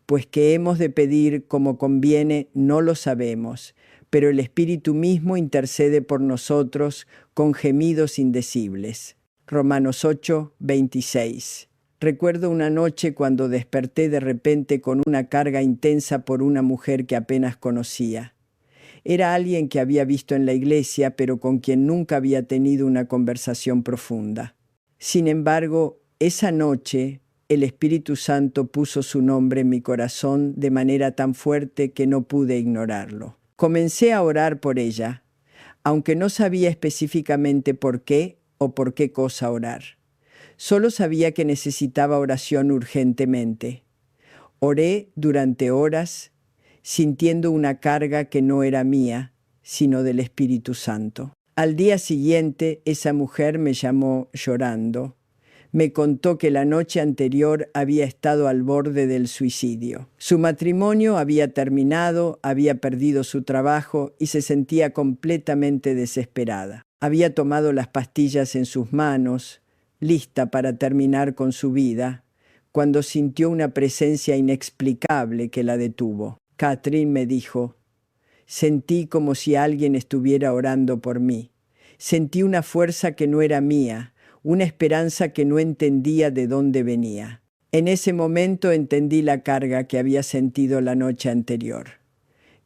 [SPEAKER 1] pues que hemos de pedir como conviene no lo sabemos, pero el Espíritu mismo intercede por nosotros con gemidos indecibles. Romanos 8, 26. Recuerdo una noche cuando desperté de repente con una carga intensa por una mujer que apenas conocía. Era alguien que había visto en la iglesia, pero con quien nunca había tenido una conversación profunda. Sin embargo, esa noche el Espíritu Santo puso su nombre en mi corazón de manera tan fuerte que no pude ignorarlo. Comencé a orar por ella, aunque no sabía específicamente por qué o por qué cosa orar. Solo sabía que necesitaba oración urgentemente. Oré durante horas, sintiendo una carga que no era mía, sino del Espíritu Santo. Al día siguiente, esa mujer me llamó llorando. Me contó que la noche anterior había estado al borde del suicidio. Su matrimonio había terminado, había perdido su trabajo y se sentía completamente desesperada. Había tomado las pastillas en sus manos, lista para terminar con su vida, cuando sintió una presencia inexplicable que la detuvo. Catherine me dijo: sentí como si alguien estuviera orando por mí. Sentí una fuerza que no era mía, una esperanza que no entendía de dónde venía. En ese momento entendí la carga que había sentido la noche anterior.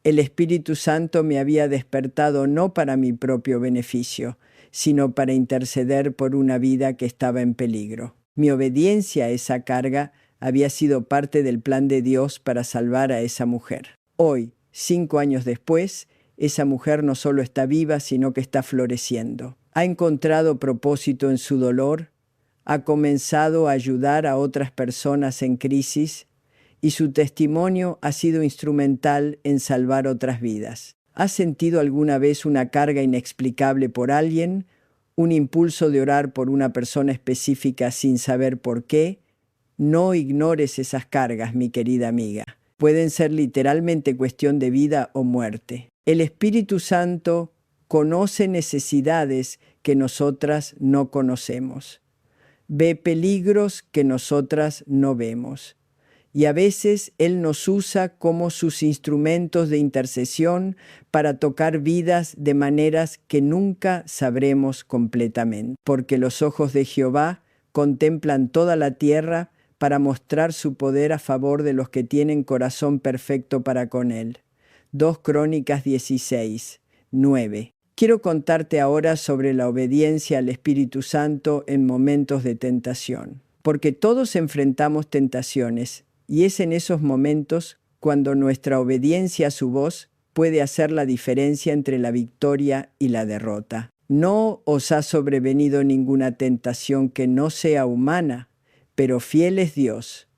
[SPEAKER 1] El Espíritu Santo me había despertado no para mi propio beneficio, sino para interceder por una vida que estaba en peligro. Mi obediencia a esa carga había sido parte del plan de Dios para salvar a esa mujer. Hoy, 5 años después, esa mujer no solo está viva, sino que está floreciendo. Ha encontrado propósito en su dolor, ha comenzado a ayudar a otras personas en crisis y su testimonio ha sido instrumental en salvar otras vidas. ¿Has sentido alguna vez una carga inexplicable por alguien, un impulso de orar por una persona específica sin saber por qué? No ignores esas cargas, mi querida amiga. Pueden ser literalmente cuestión de vida o muerte. El Espíritu Santo conoce necesidades que nosotras no conocemos. Ve peligros que nosotras no vemos. Y a veces Él nos usa como sus instrumentos de intercesión para tocar vidas de maneras que nunca sabremos completamente. Porque los ojos de Jehová contemplan toda la tierra para mostrar su poder a favor de los que tienen corazón perfecto para con Él. 2 Crónicas 16, 9. Quiero contarte ahora sobre la obediencia al Espíritu Santo en momentos de tentación. Porque todos enfrentamos tentaciones, y es en esos momentos cuando nuestra obediencia a su voz puede hacer la diferencia entre la victoria y la derrota. No os ha sobrevenido ninguna tentación que no sea humana, pero fiel es Dios,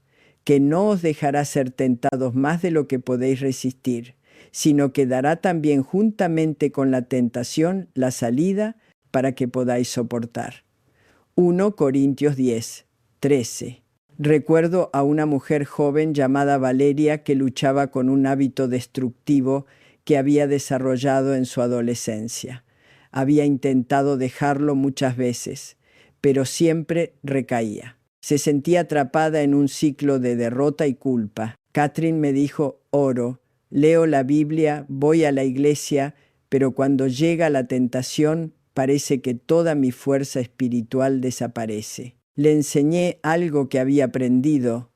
[SPEAKER 1] que no os dejará ser tentados más de lo que podéis resistir, sino que dará también juntamente con la tentación la salida para que podáis soportar. 1 Corintios 10, 13. Recuerdo a una mujer joven llamada Valeria que luchaba con un hábito destructivo que había desarrollado en su adolescencia. Había intentado dejarlo muchas veces, pero siempre recaía. Se sentía atrapada en un ciclo de derrota y culpa. Catherine me dijo: oro, leo la Biblia, voy a la iglesia, pero cuando llega la tentación parece que toda mi fuerza espiritual desaparece. Le enseñé algo que había aprendido.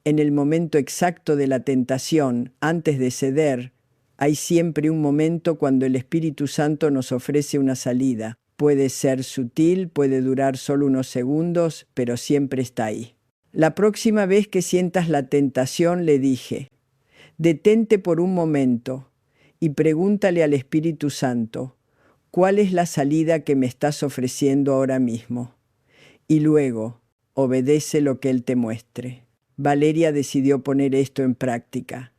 [SPEAKER 1] En el momento exacto de la tentación, antes de ceder, hay siempre un momento cuando el Espíritu Santo nos ofrece una salida. Puede ser sutil, puede durar solo unos segundos, pero siempre está ahí. La próxima vez que sientas la tentación, le dije, detente por un momento y pregúntale al Espíritu Santo, ¿cuál es la salida que me estás ofreciendo ahora mismo? Y luego, obedece lo que Él te muestre. Valeria decidió poner esto en práctica.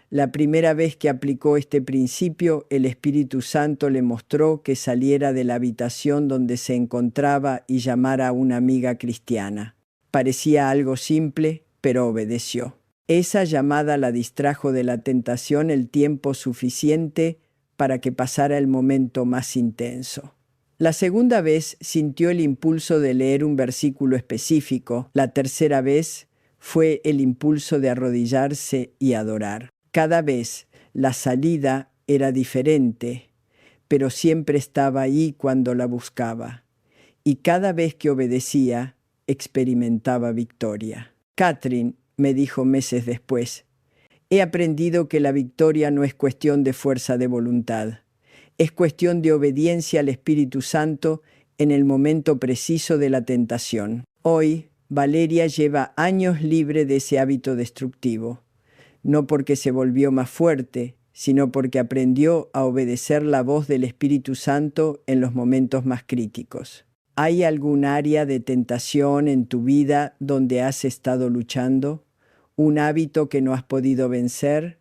[SPEAKER 1] La primera vez que aplicó este principio, el Espíritu Santo le mostró que saliera de la habitación donde se encontraba y llamara a una amiga cristiana. Parecía algo simple, pero obedeció. Esa llamada la distrajo de la tentación el tiempo suficiente para que pasara el momento más intenso. La segunda vez sintió el impulso de leer un versículo específico. La tercera vez fue el impulso de arrodillarse y adorar. Cada vez la salida era diferente, pero siempre estaba ahí cuando la buscaba. Y cada vez que obedecía, experimentaba victoria. Catherine me dijo meses después: he aprendido que la victoria no es cuestión de fuerza de voluntad. Es cuestión de obediencia al Espíritu Santo en el momento preciso de la tentación. Hoy, Valeria lleva años libre de ese hábito destructivo, no porque se volvió más fuerte, sino porque aprendió a obedecer la voz del Espíritu Santo en los momentos más críticos. ¿Hay algún área de tentación en tu vida donde has estado luchando? ¿Un hábito que no has podido vencer?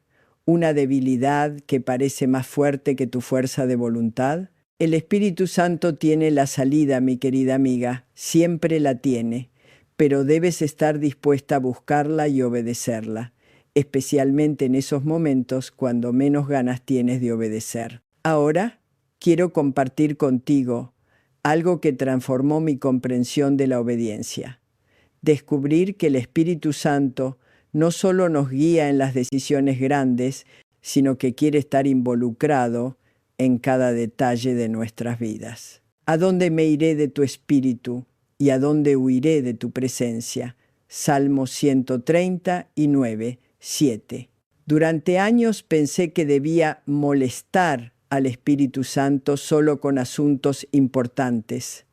[SPEAKER 1] ¿Una debilidad que parece más fuerte que tu fuerza de voluntad? El Espíritu Santo tiene la salida, mi querida amiga, siempre la tiene, pero debes estar dispuesta a buscarla y obedecerla, especialmente en esos momentos cuando menos ganas tienes de obedecer. Ahora quiero compartir contigo algo que transformó mi comprensión de la obediencia. Descubrir que el Espíritu Santo no solo nos guía en las decisiones grandes, sino que quiere estar involucrado en cada detalle de nuestras vidas. ¿A dónde me iré de tu espíritu y a dónde huiré de tu presencia? Salmo 139, 7. Durante años pensé que debía molestar al Espíritu Santo solo con asuntos importantes,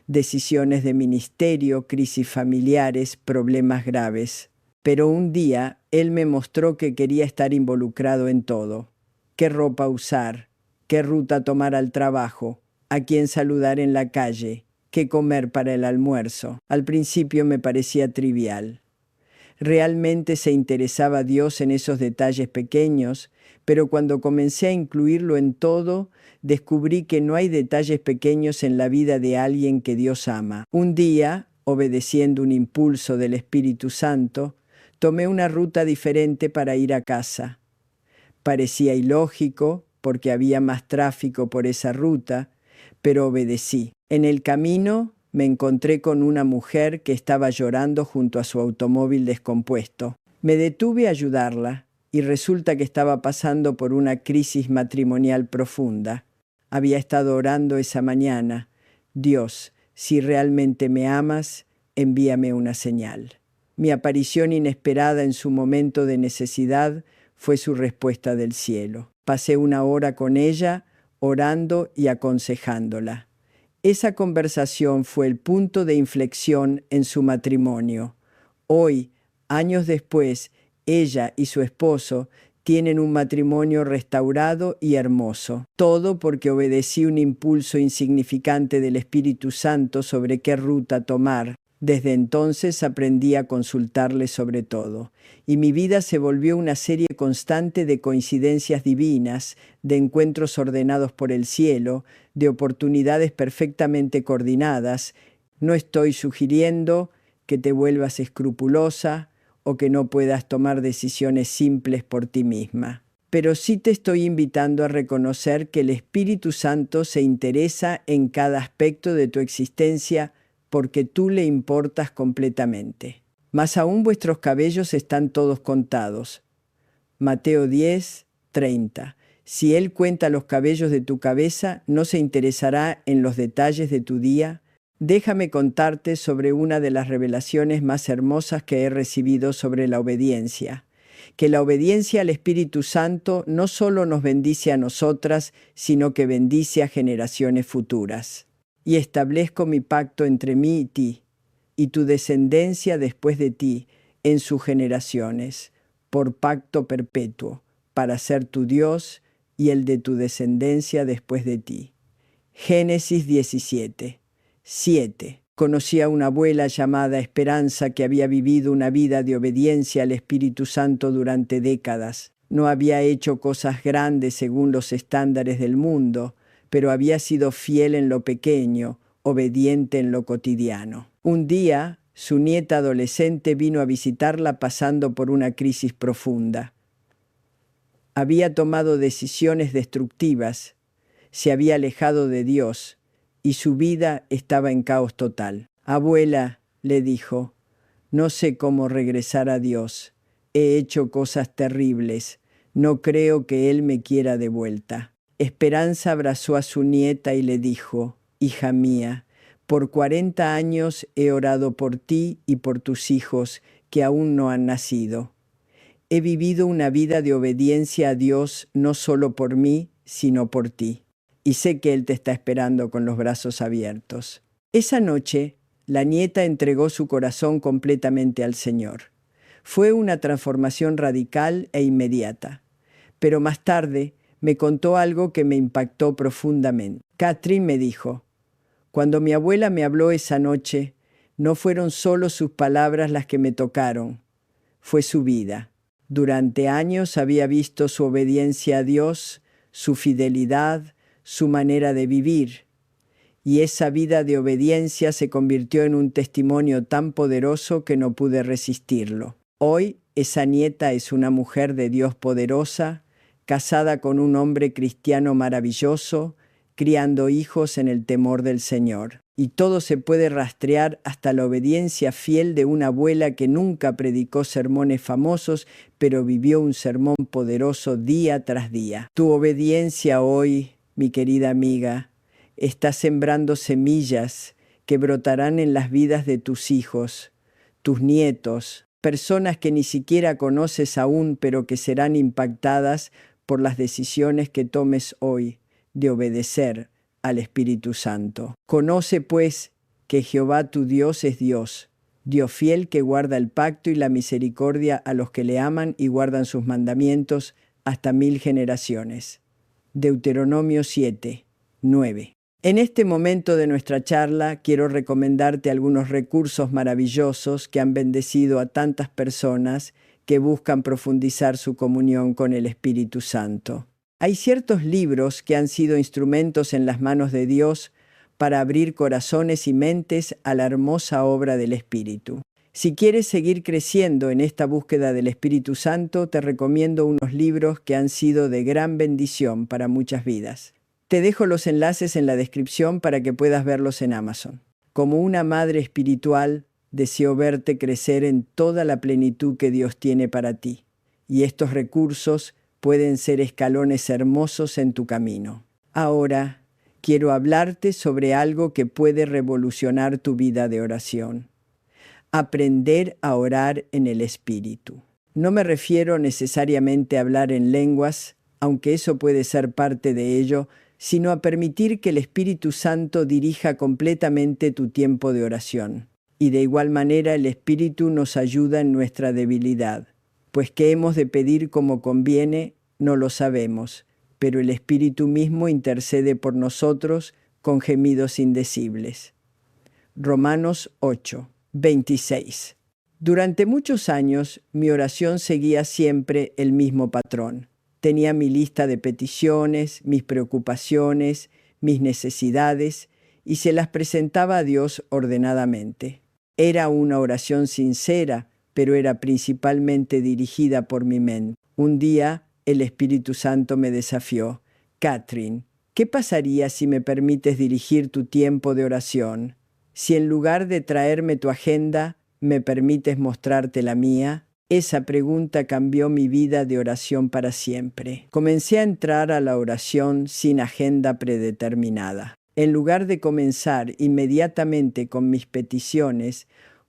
[SPEAKER 1] decisiones de ministerio, crisis familiares, problemas graves. Pero un día Él me mostró que quería estar involucrado en todo. ¿Qué ropa usar? ¿Qué ruta tomar al trabajo? ¿A quién saludar en la calle? ¿Qué comer para el almuerzo? Al principio me parecía trivial. Realmente se interesaba Dios en esos detalles pequeños, pero cuando comencé a incluirlo en todo, descubrí que no hay detalles pequeños en la vida de alguien que Dios ama. Un día, obedeciendo un impulso del Espíritu Santo, tomé una ruta diferente para ir a casa. Parecía ilógico porque había más tráfico por esa ruta, pero obedecí. En el camino me encontré con una mujer que estaba llorando junto a su automóvil descompuesto. Me detuve a ayudarla y resulta que estaba pasando por una crisis matrimonial profunda. Había estado orando esa mañana: Dios, si realmente me amas, envíame una señal. Mi aparición inesperada en su momento de necesidad fue su respuesta del cielo. Pasé una hora con ella, orando y aconsejándola. Esa conversación fue el punto de inflexión en su matrimonio. Hoy, años después, ella y su esposo tienen un matrimonio restaurado y hermoso. Todo porque obedecí un impulso insignificante del Espíritu Santo sobre qué ruta tomar. Desde entonces aprendí a consultarle sobre todo, y mi vida se volvió una serie constante de coincidencias divinas, de encuentros ordenados por el cielo, de oportunidades perfectamente coordinadas. No estoy sugiriendo que te vuelvas escrupulosa o que no puedas tomar decisiones simples por ti misma, pero sí te estoy invitando a reconocer que el Espíritu Santo se interesa en cada aspecto de tu existencia porque tú le importas completamente. Más aún vuestros cabellos están todos contados. Mateo 10, 30. Si Él cuenta los cabellos de tu cabeza, ¿no se interesará en los detalles de tu día? Déjame contarte sobre una de las revelaciones más hermosas que he recibido sobre la obediencia. Que la obediencia al Espíritu Santo no solo nos bendice a nosotras, sino que bendice a generaciones futuras. Y establezco mi pacto entre mí y ti, y tu descendencia después de ti, en sus generaciones, por pacto perpetuo, para ser tu Dios y el de tu descendencia después de ti. Génesis 17, 7. Conocí a una abuela llamada Esperanza que había vivido una vida de obediencia al Espíritu Santo durante décadas. No había hecho cosas grandes según los estándares del mundo, pero había sido fiel en lo pequeño, obediente en lo cotidiano. Un día, su nieta adolescente vino a visitarla pasando por una crisis profunda. Había tomado decisiones destructivas, se había alejado de Dios y su vida estaba en caos total. Abuela, le dijo, no sé cómo regresar a Dios. He hecho cosas terribles. No creo que Él me quiera de vuelta. Esperanza abrazó a su nieta y le dijo, hija mía, por 40 años he orado por ti y por tus hijos que aún no han nacido. He vivido una vida de obediencia a Dios no solo por mí, sino por ti. Y sé que Él te está esperando con los brazos abiertos. Esa noche, la nieta entregó su corazón completamente al Señor. Fue una transformación radical e inmediata. Pero más tarde me contó algo que me impactó profundamente. Catherine me dijo, cuando mi abuela me habló esa noche, no fueron solo sus palabras las que me tocaron, fue su vida. Durante años había visto su obediencia a Dios, su fidelidad, su manera de vivir. Y esa vida de obediencia se convirtió en un testimonio tan poderoso que no pude resistirlo. Hoy, esa nieta es una mujer de Dios poderosa, casada con un hombre cristiano maravilloso, criando hijos en el temor del Señor. Y todo se puede rastrear hasta la obediencia fiel de una abuela que nunca predicó sermones famosos, pero vivió un sermón poderoso día tras día. Tu obediencia hoy, mi querida amiga, está sembrando semillas que brotarán en las vidas de tus hijos, tus nietos, personas que ni siquiera conoces aún, pero que serán impactadas por las decisiones que tomes hoy de obedecer al Espíritu Santo. Conoce, pues, que Jehová tu Dios es Dios, Dios fiel que guarda el pacto y la misericordia a los que le aman y guardan sus mandamientos hasta 1000 generaciones. Deuteronomio 7, 9. En este momento de nuestra charla quiero recomendarte algunos recursos maravillosos que han bendecido a tantas personas que buscan profundizar su comunión con el Espíritu Santo. Hay ciertos libros que han sido instrumentos en las manos de Dios para abrir corazones y mentes a la hermosa obra del Espíritu. Si quieres seguir creciendo en esta búsqueda del Espíritu Santo, te recomiendo unos libros que han sido de gran bendición para muchas vidas. Te dejo los enlaces en la descripción para que puedas verlos en Amazon. Como una madre espiritual, deseo verte crecer en toda la plenitud que Dios tiene para ti. Y estos recursos pueden ser escalones hermosos en tu camino. Ahora, quiero hablarte sobre algo que puede revolucionar tu vida de oración. Aprender a orar en el Espíritu. No me refiero necesariamente a hablar en lenguas, aunque eso puede ser parte de ello, sino a permitir que el Espíritu Santo dirija completamente tu tiempo de oración. Y de igual manera el Espíritu nos ayuda en nuestra debilidad, pues qué hemos de pedir como conviene, no lo sabemos, pero el Espíritu mismo intercede por nosotros con gemidos indecibles. Romanos 8, 26. Durante muchos años, mi oración seguía siempre el mismo patrón. Tenía mi lista de peticiones, mis preocupaciones, mis necesidades, y se las presentaba a Dios ordenadamente. Era una oración sincera, pero era principalmente dirigida por mi mente. Un día, el Espíritu Santo me desafió. Catherine, ¿qué pasaría si me permites dirigir tu tiempo de oración? Si en lugar de traerme tu agenda, me permites mostrarte la mía. Esa pregunta cambió mi vida de oración para siempre. Comencé a entrar a la oración sin agenda predeterminada. En lugar de comenzar inmediatamente con mis peticiones,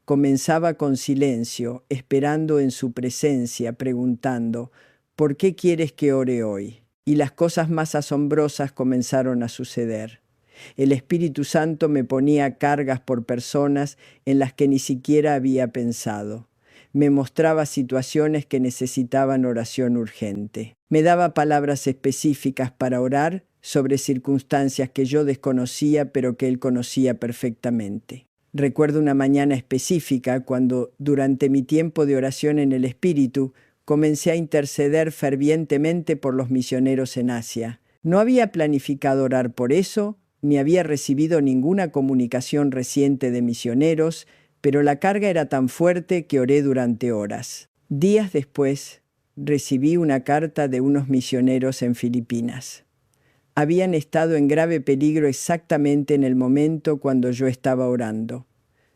[SPEAKER 1] comenzaba con silencio, esperando en su presencia, preguntando, ¿por qué quieres que ore hoy? Y las cosas más asombrosas comenzaron a suceder. El Espíritu Santo me ponía cargas por personas en las que ni siquiera había pensado. Me mostraba situaciones que necesitaban oración urgente. Me daba palabras específicas para orar sobre circunstancias que yo desconocía, pero que Él conocía perfectamente. Recuerdo una mañana específica cuando, durante mi tiempo de oración en el Espíritu, comencé a interceder fervientemente por los misioneros en Asia. No había planificado orar por eso, ni había recibido ninguna comunicación reciente de misioneros, pero la carga era tan fuerte que oré durante horas. Días después, recibí una carta de unos misioneros en Filipinas. Habían estado en grave peligro exactamente en el momento cuando yo estaba orando.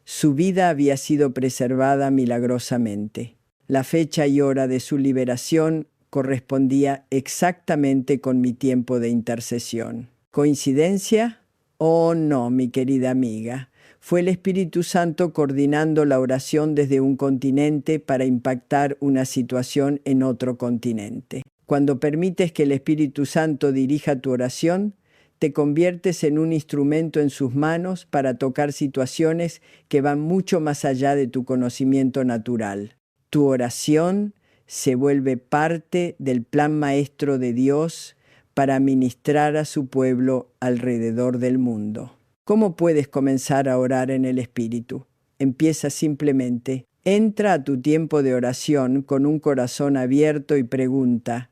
[SPEAKER 1] Su vida había sido preservada milagrosamente. La fecha y hora de su liberación correspondía exactamente con mi tiempo de intercesión. ¿Coincidencia? Oh, no, mi querida amiga. Fue el Espíritu Santo coordinando la oración desde un continente para impactar una situación en otro continente. Cuando permites que el Espíritu Santo dirija tu oración, te conviertes en un instrumento en sus manos para tocar situaciones que van mucho más allá de tu conocimiento natural. Tu oración se vuelve parte del plan maestro de Dios para ministrar a su pueblo alrededor del mundo. ¿Cómo puedes comenzar a orar en el Espíritu? Empieza simplemente. Entra a tu tiempo de oración con un corazón abierto y pregunta: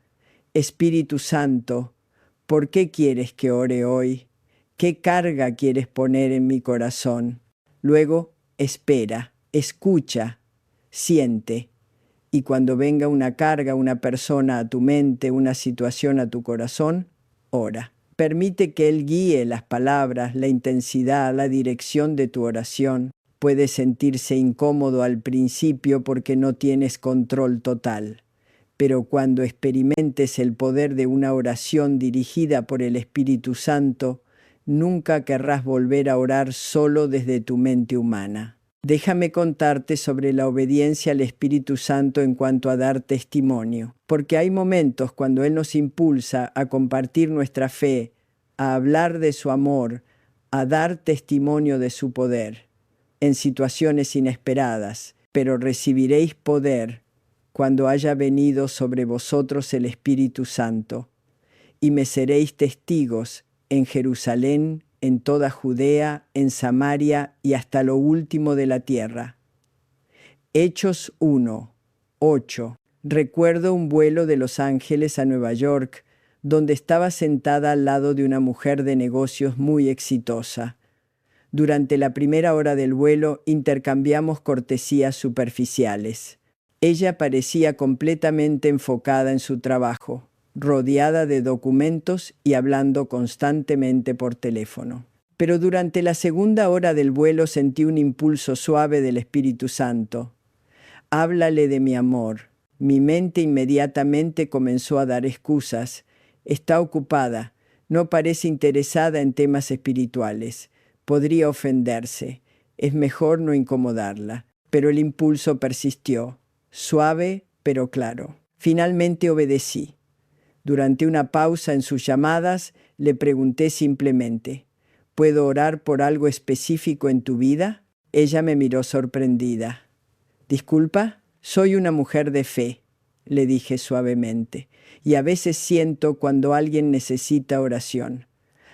[SPEAKER 1] Espíritu Santo, ¿por qué quieres que ore hoy? ¿Qué carga quieres poner en mi corazón? Luego, espera, escucha, siente. Y cuando venga una carga, una persona a tu mente, una situación a tu corazón, ora. Permite que Él guíe las palabras, la intensidad, la dirección de tu oración. Puedes sentirse incómodo al principio porque no tienes control total. Pero cuando experimentes el poder de una oración dirigida por el Espíritu Santo, nunca querrás volver a orar solo desde tu mente humana. Déjame contarte sobre la obediencia al Espíritu Santo en cuanto a dar testimonio, porque hay momentos cuando Él nos impulsa a compartir nuestra fe, a hablar de su amor, a dar testimonio de su poder, en situaciones inesperadas, pero recibiréis poder cuando haya venido sobre vosotros el Espíritu Santo, y me seréis testigos en Jerusalén, en toda Judea, en Samaria y hasta lo último de la tierra. Hechos 1, 8. Recuerdo un vuelo de Los Ángeles a Nueva York, donde estaba sentada al lado de una mujer de negocios muy exitosa. Durante la primera hora del vuelo intercambiamos cortesías superficiales. Ella parecía completamente enfocada en su trabajo, rodeada de documentos y hablando constantemente por teléfono. Pero durante la segunda hora del vuelo sentí un impulso suave del Espíritu Santo. Háblale de mi amor. Mi mente inmediatamente comenzó a dar excusas. Está ocupada. No parece interesada en temas espirituales. Podría ofenderse. Es mejor no incomodarla. Pero el impulso persistió. Suave, pero claro. Finalmente obedecí. Durante una pausa en sus llamadas, le pregunté simplemente: ¿puedo orar por algo específico en tu vida? Ella me miró sorprendida. «Disculpa, soy una mujer de fe», le dije suavemente, «y a veces siento cuando alguien necesita oración.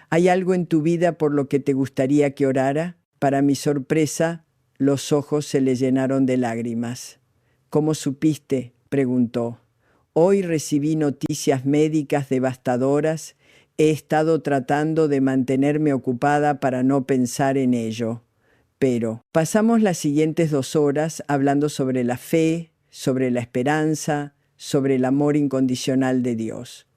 [SPEAKER 1] ¿Hay algo en tu vida por lo que te gustaría que orara?» Para mi sorpresa, los ojos se le llenaron de lágrimas. «¿Cómo supiste?», preguntó. «Hoy recibí noticias médicas devastadoras. He estado tratando de mantenerme ocupada para no pensar en ello. Pero pasamos las siguientes 2 horas hablando sobre la fe, sobre la esperanza, sobre el amor incondicional de Dios.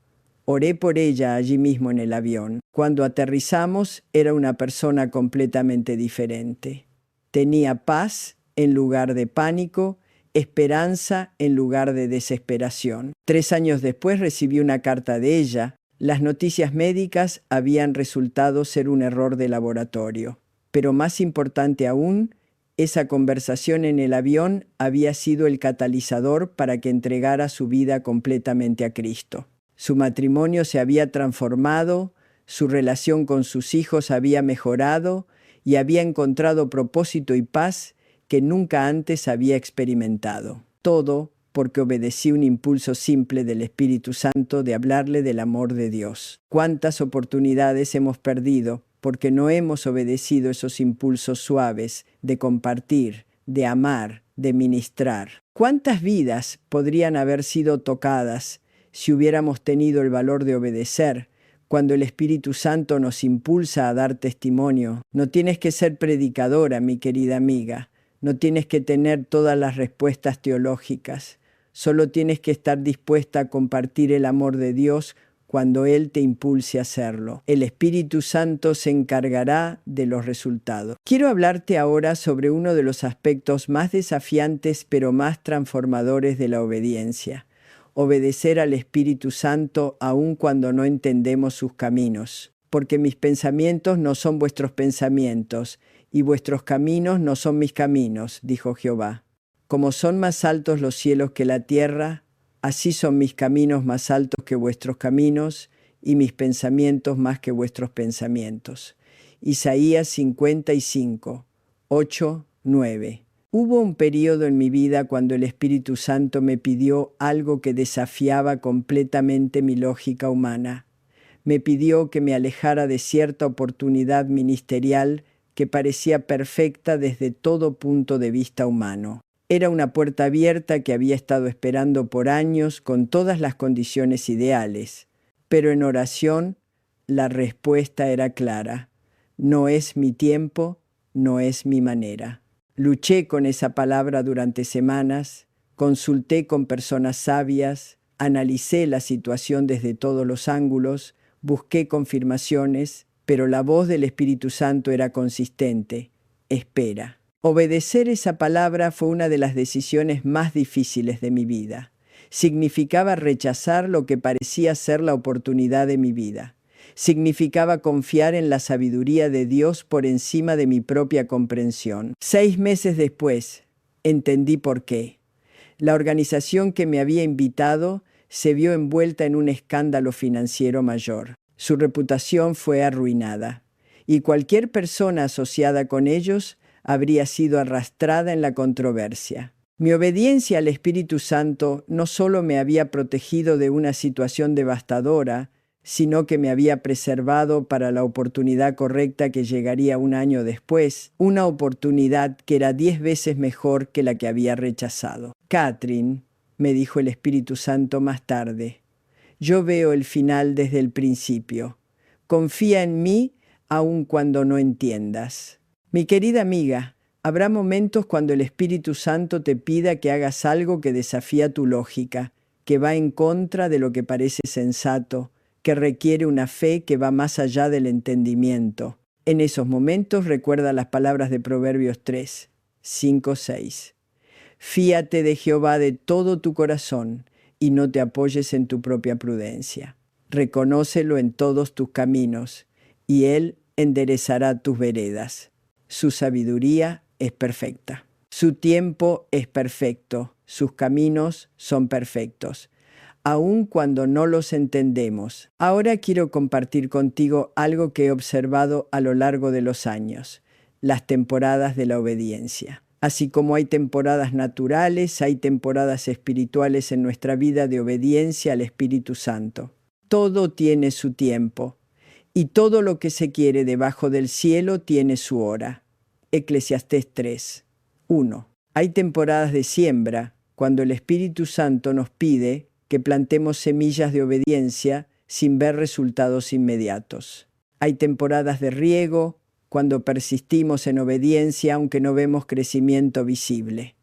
[SPEAKER 1] Oré por ella allí mismo en el avión. Cuando aterrizamos, era una persona completamente diferente. Tenía paz en lugar de pánico, esperanza en lugar de desesperación. 3 años después recibí una carta de ella. Las noticias médicas habían resultado ser un error de laboratorio. Pero más importante aún, esa conversación en el avión había sido el catalizador para que entregara su vida completamente a Cristo. Su matrimonio se había transformado, su relación con sus hijos había mejorado y había encontrado propósito y paz que nunca antes había experimentado. Todo porque obedecí un impulso simple del Espíritu Santo de hablarle del amor de Dios. ¿Cuántas oportunidades hemos perdido porque no hemos obedecido esos impulsos suaves de compartir, de amar, de ministrar? ¿Cuántas vidas podrían haber sido tocadas si hubiéramos tenido el valor de obedecer? Cuando el Espíritu Santo nos impulsa a dar testimonio, no tienes que ser predicadora, mi querida amiga. No tienes que tener todas las respuestas teológicas. Solo tienes que estar dispuesta a compartir el amor de Dios cuando Él te impulse a hacerlo. El Espíritu Santo se encargará de los resultados. Quiero hablarte ahora sobre uno de los aspectos más desafiantes pero más transformadores de la obediencia. Obedecer al Espíritu Santo aun cuando no entendemos sus caminos. Porque mis pensamientos no son vuestros pensamientos, y vuestros caminos no son mis caminos, dijo Jehová. Como son más altos los cielos que la tierra, así son mis caminos más altos que vuestros caminos, y mis pensamientos más que vuestros pensamientos. Isaías 55, 8, 9. Hubo un periodo en mi vida cuando el Espíritu Santo me pidió algo que desafiaba completamente mi lógica humana. Me pidió que me alejara de cierta oportunidad ministerial que parecía perfecta desde todo punto de vista humano. Era una puerta abierta que había estado esperando por años con todas las condiciones ideales. Pero en oración, la respuesta era clara. No es mi tiempo, no es mi manera. Luché con esa palabra durante semanas, consulté con personas sabias, analicé la situación desde todos los ángulos, busqué confirmaciones, pero la voz del Espíritu Santo era consistente. Espera. Obedecer esa palabra fue una de las decisiones más difíciles de mi vida. Significaba rechazar lo que parecía ser la oportunidad de mi vida. Significaba confiar en la sabiduría de Dios por encima de mi propia comprensión. 6 meses después, entendí por qué. La organización que me había invitado se vio envuelta en un escándalo financiero mayor. Su reputación fue arruinada, y cualquier persona asociada con ellos habría sido arrastrada en la controversia. Mi obediencia al Espíritu Santo no solo me había protegido de una situación devastadora, sino que me había preservado para la oportunidad correcta que llegaría un año después, una oportunidad que era 10 veces mejor que la que había rechazado. Catherine, me dijo el Espíritu Santo más tarde, yo veo el final desde el principio. Confía en mí aun cuando no entiendas. Mi querida amiga, habrá momentos cuando el Espíritu Santo te pida que hagas algo que desafía tu lógica, que va en contra de lo que parece sensato, que requiere una fe que va más allá del entendimiento. En esos momentos recuerda las palabras de Proverbios 3, 5, 6. Fíate de Jehová de todo tu corazón y no te apoyes en tu propia prudencia. Reconócelo en todos tus caminos y Él enderezará tus veredas. Su sabiduría es perfecta. Su tiempo es perfecto. Sus caminos son perfectos, aun cuando no los entendemos. Ahora quiero compartir contigo algo que he observado a lo largo de los años, las temporadas de la obediencia. Así como hay temporadas naturales, hay temporadas espirituales en nuestra vida de obediencia al Espíritu Santo. Todo tiene su tiempo, y todo lo que se quiere debajo del cielo tiene su hora. Eclesiastés 3, 1. Hay temporadas de siembra, cuando el Espíritu Santo nos pide que plantemos semillas de obediencia sin ver resultados inmediatos. Hay temporadas de riego, cuando persistimos en obediencia aunque no vemos crecimiento visible.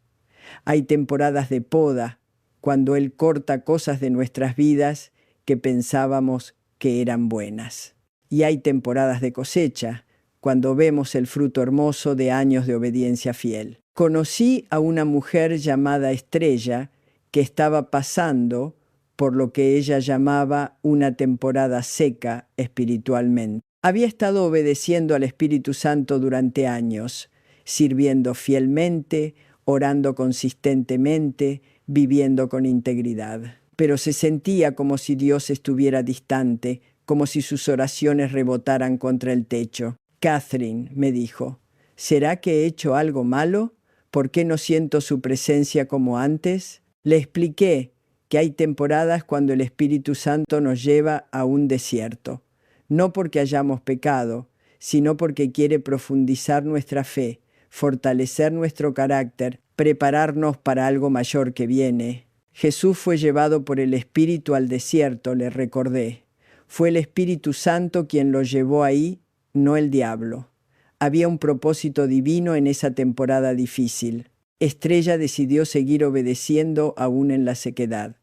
[SPEAKER 1] Hay temporadas de poda, cuando Él corta cosas de nuestras vidas que pensábamos que eran buenas. Y hay temporadas de cosecha, cuando vemos el fruto hermoso de años de obediencia fiel. Conocí a una mujer llamada Estrella que estaba pasando por lo que ella llamaba una temporada seca espiritualmente. Había estado obedeciendo al Espíritu Santo durante años, sirviendo fielmente, orando consistentemente, viviendo con integridad. Pero se sentía como si Dios estuviera distante, como si sus oraciones rebotaran contra el techo. Catherine, me dijo, ¿será que he hecho algo malo? ¿Por qué no siento su presencia como antes? Le expliqué que hay temporadas cuando el Espíritu Santo nos lleva a un desierto, no porque hayamos pecado, sino porque quiere profundizar nuestra fe, fortalecer nuestro carácter, prepararnos para algo mayor que viene. Jesús fue llevado por el Espíritu al desierto, le recordé. Fue el Espíritu Santo quien lo llevó ahí, no el diablo. Había un propósito divino en esa temporada difícil. Estrella decidió seguir obedeciendo aún en la sequedad.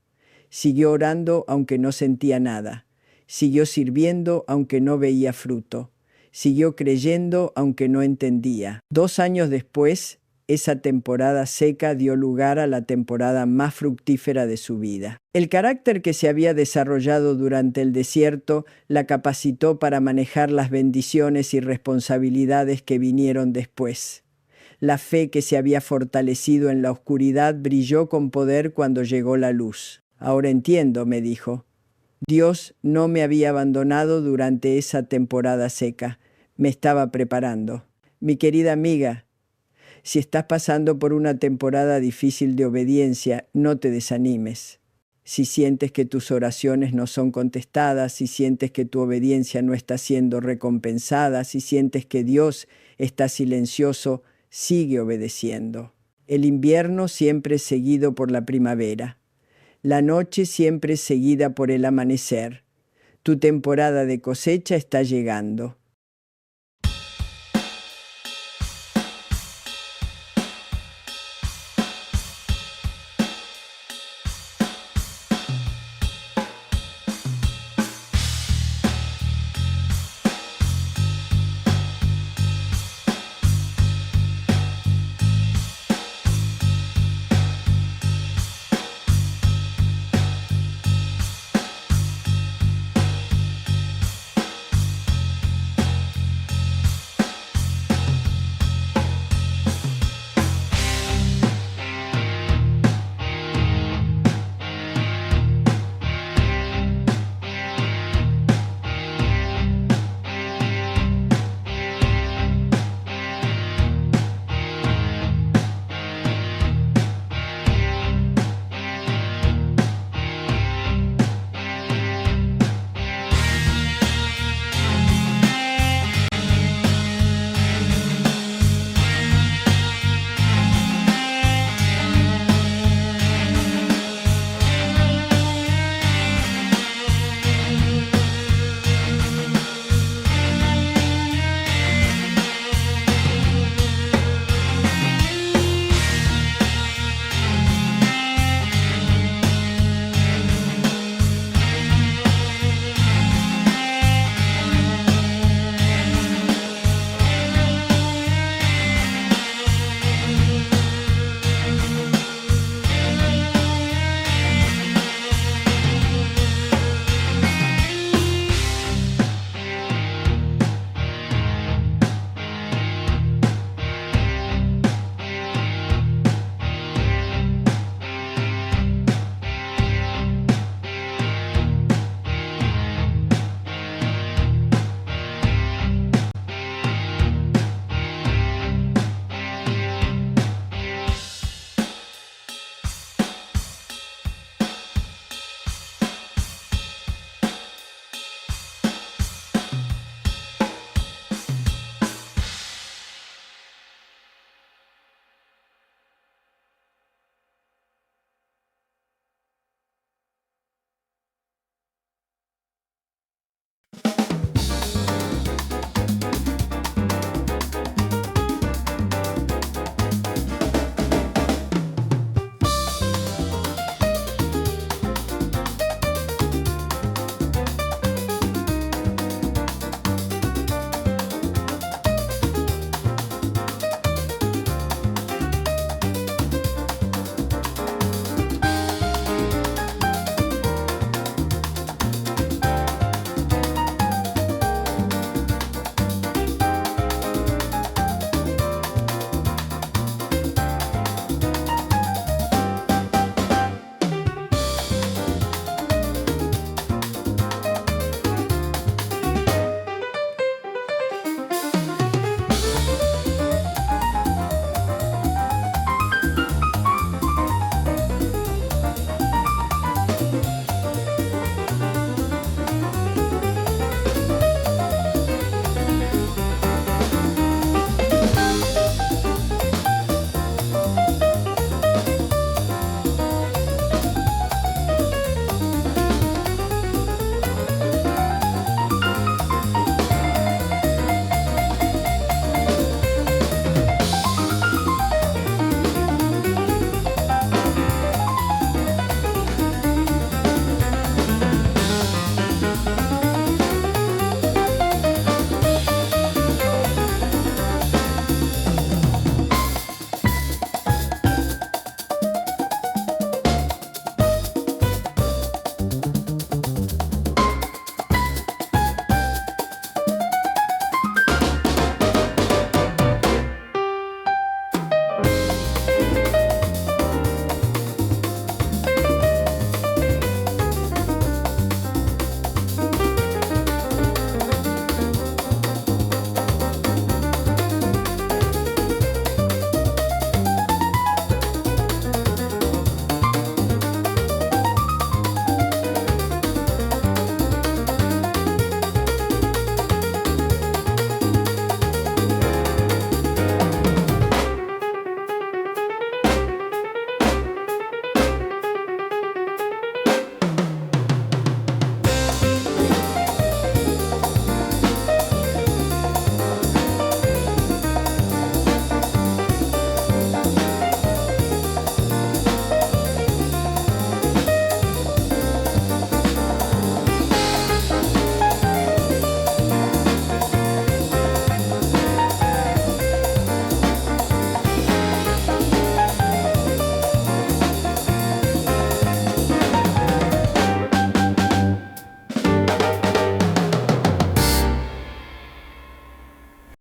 [SPEAKER 1] Siguió orando aunque no sentía nada. Siguió sirviendo aunque no veía fruto. Siguió creyendo aunque no entendía. 2 años después, esa temporada seca dio lugar a la temporada más fructífera de su vida. El carácter que se había desarrollado durante el desierto la capacitó para manejar las bendiciones y responsabilidades que vinieron después. La fe que se había fortalecido en la oscuridad brilló con poder cuando llegó la luz. Ahora entiendo, me dijo. Dios no me había abandonado durante esa temporada seca. Me estaba preparando. Mi querida amiga, si estás pasando por una temporada difícil de obediencia, no te desanimes. Si sientes que tus oraciones no son contestadas, si sientes que tu obediencia no está siendo recompensada, si sientes que Dios está silencioso, sigue obedeciendo. El invierno siempre es seguido por la primavera. La noche siempre es seguida por el amanecer. Tu temporada de cosecha está llegando.